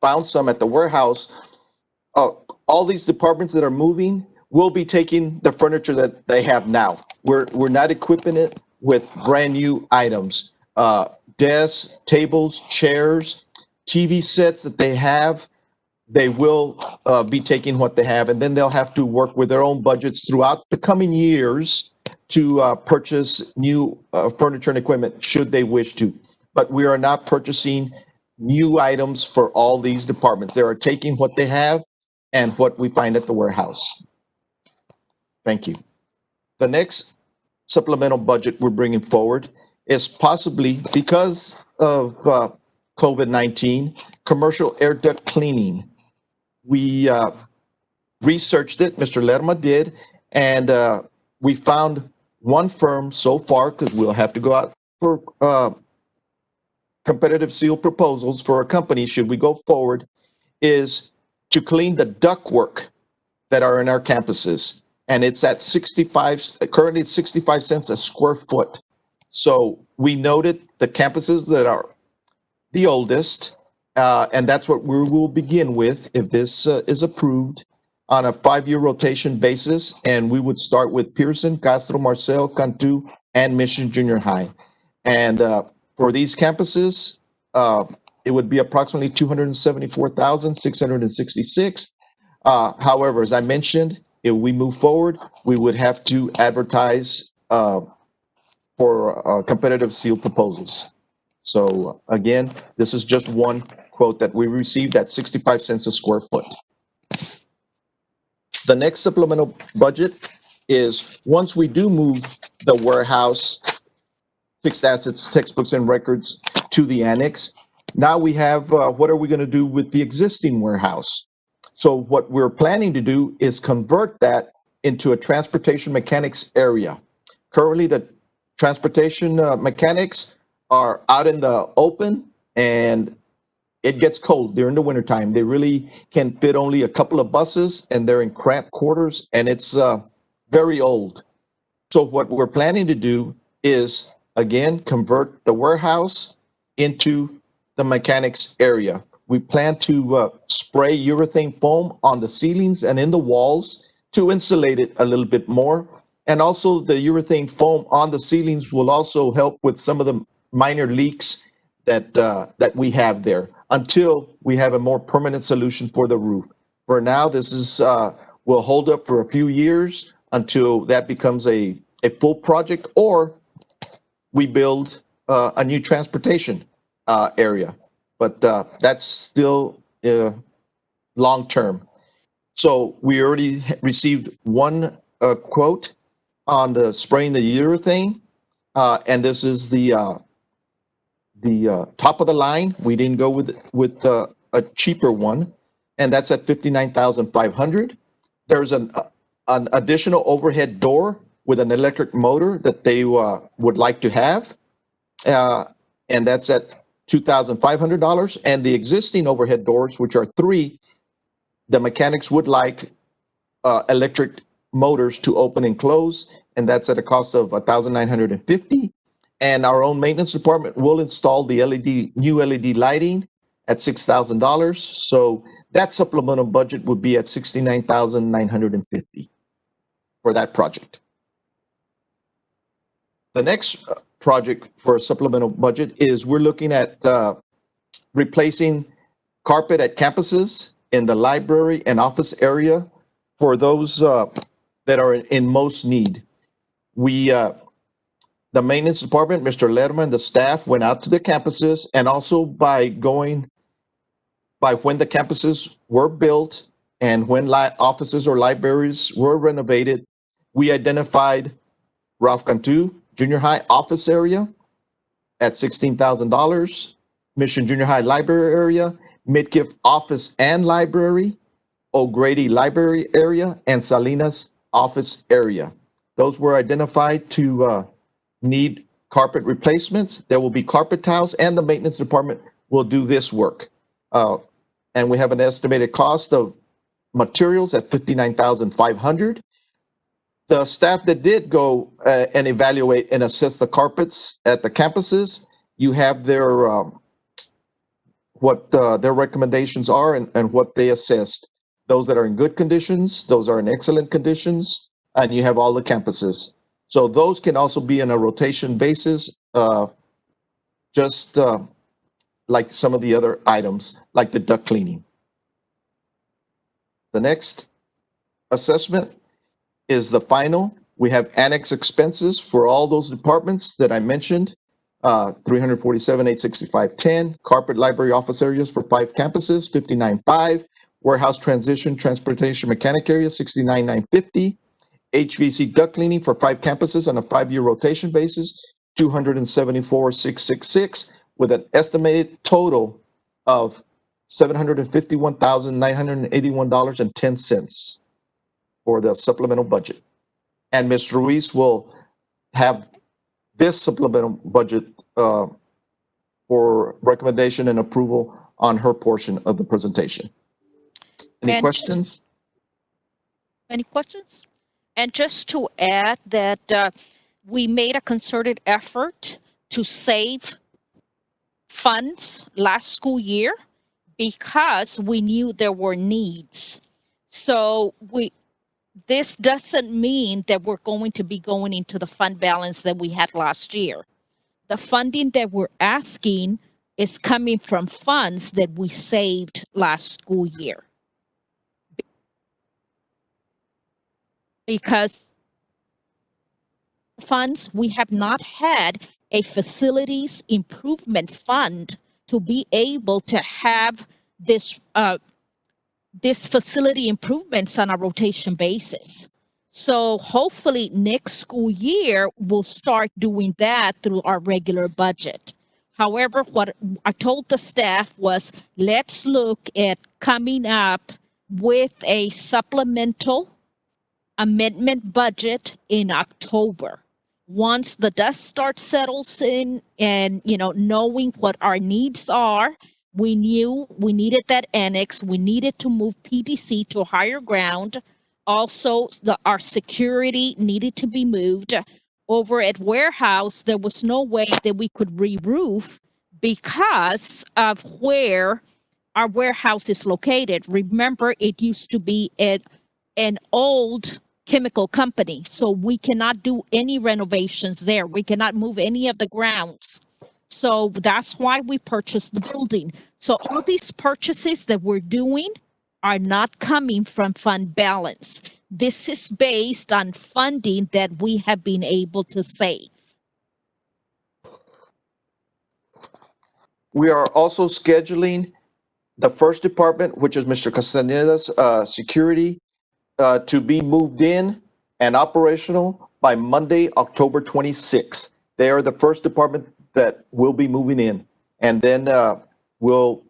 found some at the warehouse, all these departments that are moving will be taking the furniture that they have now. We're not equipping it with brand new items. Desks, tables, chairs, TV sets that they have, they will be taking what they have, and then they'll have to work with their own budgets throughout the coming years to purchase new furniture and equipment should they wish to. But we are not purchasing new items for all these departments. They are taking what they have and what we find at the warehouse. Thank you. The next supplemental budget we're bringing forward is possibly because of COVID-19, commercial air duct cleaning. We researched it, Mr. Lerma did, and we found one firm so far, because we'll have to go out for competitive seal proposals for a company should we go forward, is to clean the ductwork that are in our campuses. And it's at currently it's 65 cents a square foot. So we noted the campuses that are the oldest, and that's what we will begin with if this is approved on a 5-year rotation basis. And we would start with Pearson, Castro, Marcel, Cantu, and Mission Junior High. And for these campuses, it would be approximately $274,666. However, as I mentioned, if we move forward, we would have to advertise for competitive seal proposals. So again, this is just one quote that we received at 65 cents a square foot. The next supplemental budget is once we do move the warehouse, fixed assets, textbooks, and records to the annex, now we have what are we going to do with the existing warehouse? So what we're planning to do is convert that into a transportation mechanics area. Currently, the transportation mechanics are out in the open, and it gets cold during the wintertime. They really can fit only a couple of buses, and they're in cramped quarters, and it's very old. So what we're planning to do is, again, convert the warehouse into the mechanics area. We plan to spray urethane foam on the ceilings and in the walls to insulate it a little bit more. And also the urethane foam on the ceilings will also help with some of the minor leaks that we have there until we have a more permanent solution for the roof. For now, this is will hold up for a few years until that becomes a full project, or we build a new transportation area. But that's still long term. So we already received one quote on the spraying the urethane, and this is the top of the line. We didn't go with a cheaper one, and that's at $59,500. There's an additional overhead door with an electric motor that they would like to have, and that's at $2,500. And the existing overhead doors, which are 3, the mechanics would like electric motors to open and close, and that's at a cost of $1,950. And our own maintenance department will install the new LED lighting at $6,000. So that supplemental budget would be at $69,950 for that project. The next project for a supplemental budget is we're looking at replacing carpet at campuses in the library and office area for those that are in most need. The maintenance department, Mr. Lerman, the staff went out to the campuses, and also by when the campuses were built and when offices or libraries were renovated, we identified Ralph Cantu Junior High office area at $16,000, Mission Junior High library area, Midkiff office and library, O'Grady library area, and Salinas office area. Those were identified to need carpet replacements. There will be carpet tiles, and the maintenance department will do this work. And we have an estimated cost of materials at $59,500. The staff that did go and evaluate and assess the carpets at the campuses, you have their what their recommendations are and what they assessed. Those that are in good conditions, those are in excellent conditions, and you have all the campuses. So those can also be on a rotation basis, just like some of the other items, like the duct cleaning. The next assessment is the final. We have annex expenses for all those departments that I mentioned, $347,865.10, carpet library office areas for 5 campuses, $59,500, warehouse transition transportation mechanic area, $69,950, HVAC duct cleaning for 5 campuses on a 5-year rotation basis, $274,666, with an estimated total of $751,981.10 for the supplemental budget. And Ms. Ruiz will have this supplemental budget for recommendation and approval on her portion of the presentation. Any questions? Any questions? And just to add that we made a concerted effort to save funds last school year because we knew there were needs. So this doesn't mean that we're going to be going into the fund balance that we had last year. The funding that we're asking is coming from funds that we saved last school year. Because funds, we have not had a facilities improvement fund to be able to have this this facility improvements on a rotation basis. So hopefully next school year, we'll start doing that through our regular budget. However, what I told the staff was, let's look at coming up with a supplemental amendment budget in October. Once the dust starts settles in and, knowing what our needs are, we knew we needed that annex. We needed to move PDC to higher ground. Also, our security needed to be moved. Over at warehouse, there was no way that we could re-roof because of where our warehouse is located. Remember, it used to be an old chemical company, so we cannot do any renovations there. We cannot move any of the grounds. So that's why we purchased the building. So all these purchases that we're doing are not coming from fund balance. This is based on funding that we have been able to save. We are also scheduling the first department, which is Mr. Castaneda's security, to be moved in and operational by Monday, October 26th. They are the first department that will be moving in. And then we'll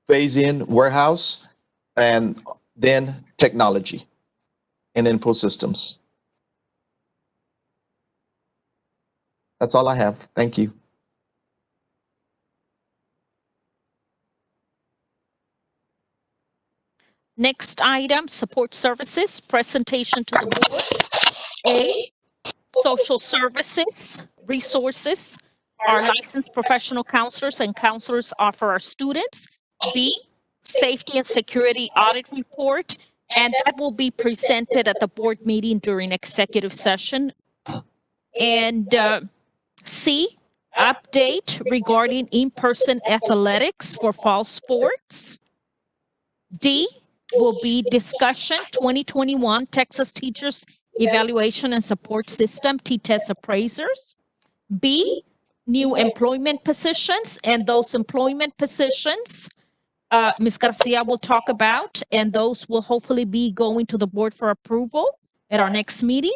phase in warehouse and then technology and info systems. That's all I have. Thank you. Next item, support services, presentation to the board. A, social services, resources, our licensed professional counselors and counselors offer our students. B, safety and security audit report, and that will be presented at the board meeting during executive session. And C, update regarding in-person athletics for fall sports. D, will be discussion 2021 Texas Teachers Evaluation and Support System, T-TESS appraisers. B, new employment positions, and those employment positions Ms. Garcia will talk about, and those will hopefully be going to the board for approval at our next meeting.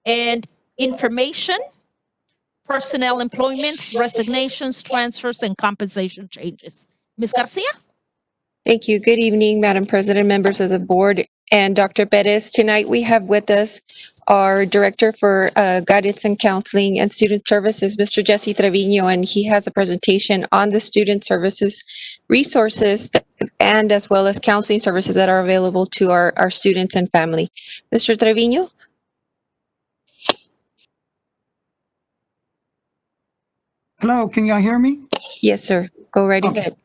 And information, personnel employments, resignations, transfers, and compensation changes. Ms. Garcia? Thank you. Good evening, Madam President, members of the board, and Dr. Perez. Tonight we have with us our Director for Guidance and Counseling and Student Services, Mr. Jesse Trevino, and he has a presentation on the student services resources and as well as counseling services that are available to our students and family. Mr. Trevino? Hello, can y'all hear me? Yes, sir. Go right ahead.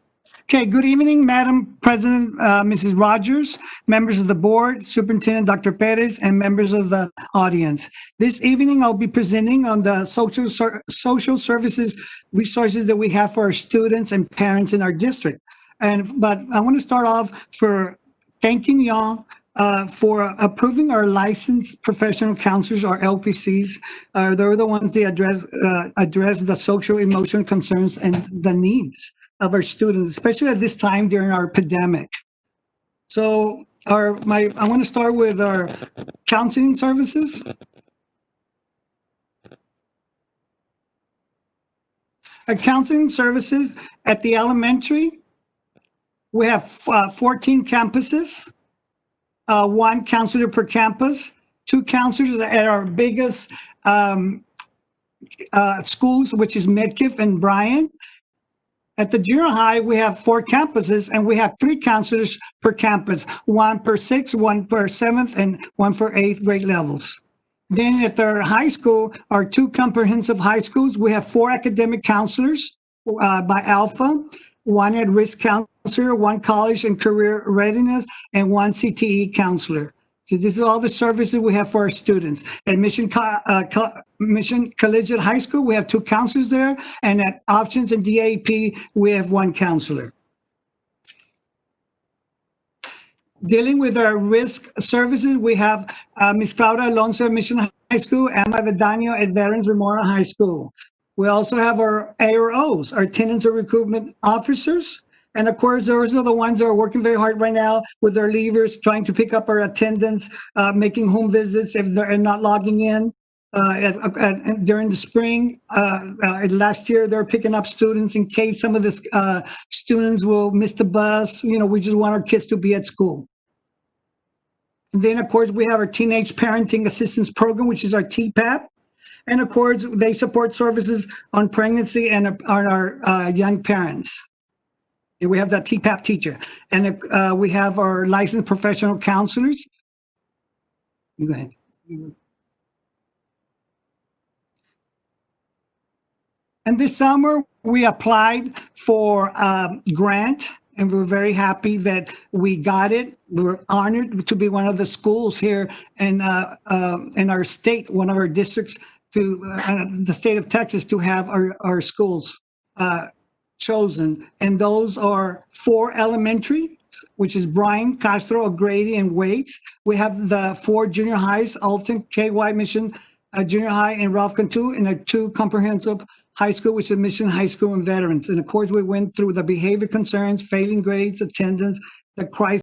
Okay, good evening, Madam President, Mrs. Rogers, members of the board, Superintendent Dr. Perez, and members of the audience. This evening, I'll be presenting on the social services resources that we have for our students and parents in our district. But I want to start off for thanking y'all for approving our licensed professional counselors, or LPCs. They're the ones that address the social emotional concerns and the needs of our students, especially at this time during our pandemic. So I want to start with our counseling services. Our counseling services at the elementary, we have 14 campuses, one counselor per campus, 2 counselors at our biggest schools, which is Medcalf and Bryan. At the junior high, we have 4 campuses, and we have 3 counselors per campus, 1 per 6th, 1 per 7th, and 1 for 8th grade levels. Then at our high school, our 2 comprehensive high schools, we have 4 academic counselors by Alpha, 1 at-risk counselor, 1 college and career readiness, and 1 CTE counselor. So this is all the services we have for our students. At Mission Collegiate High School, we have 2 counselors there, and at Options and DAP, we have 1 counselor. Dealing with our risk services, we have Ms. Claudia Alonso at Mission High School, Emma Vedano at Veterans Memorial High School. We also have our AROs, our Tenants or Recruitment Officers. And of course, those are the ones that are working very hard right now with their leavers, trying to pick up our attendance, making home visits if they're not logging in. During the spring, last year, they're picking up students in case some of the students will miss the bus. You know, we just want our kids to be at school. And then, of course, we have our Teenage Parenting Assistance Program, which is our TPAP. And of course, they support services on pregnancy and on our young parents. And we have that TPAP teacher. And we have our licensed professional counselors. Go ahead. And this summer, we applied for a grant, and we're very happy that we got it. We're honored to be one of the schools here in our state, one of our districts, to the state of Texas, to have our schools chosen. And those are 4 elementary, which is Bryan, Castro, O'Grady, and Waits. We have the 4 junior highs, Alton, KY Mission Junior High, and Ralph Cantu, and a 2 comprehensive high school, which is Mission High School and Veterans. And of course, we went through the behavior concerns, failing grades, attendance, the crisis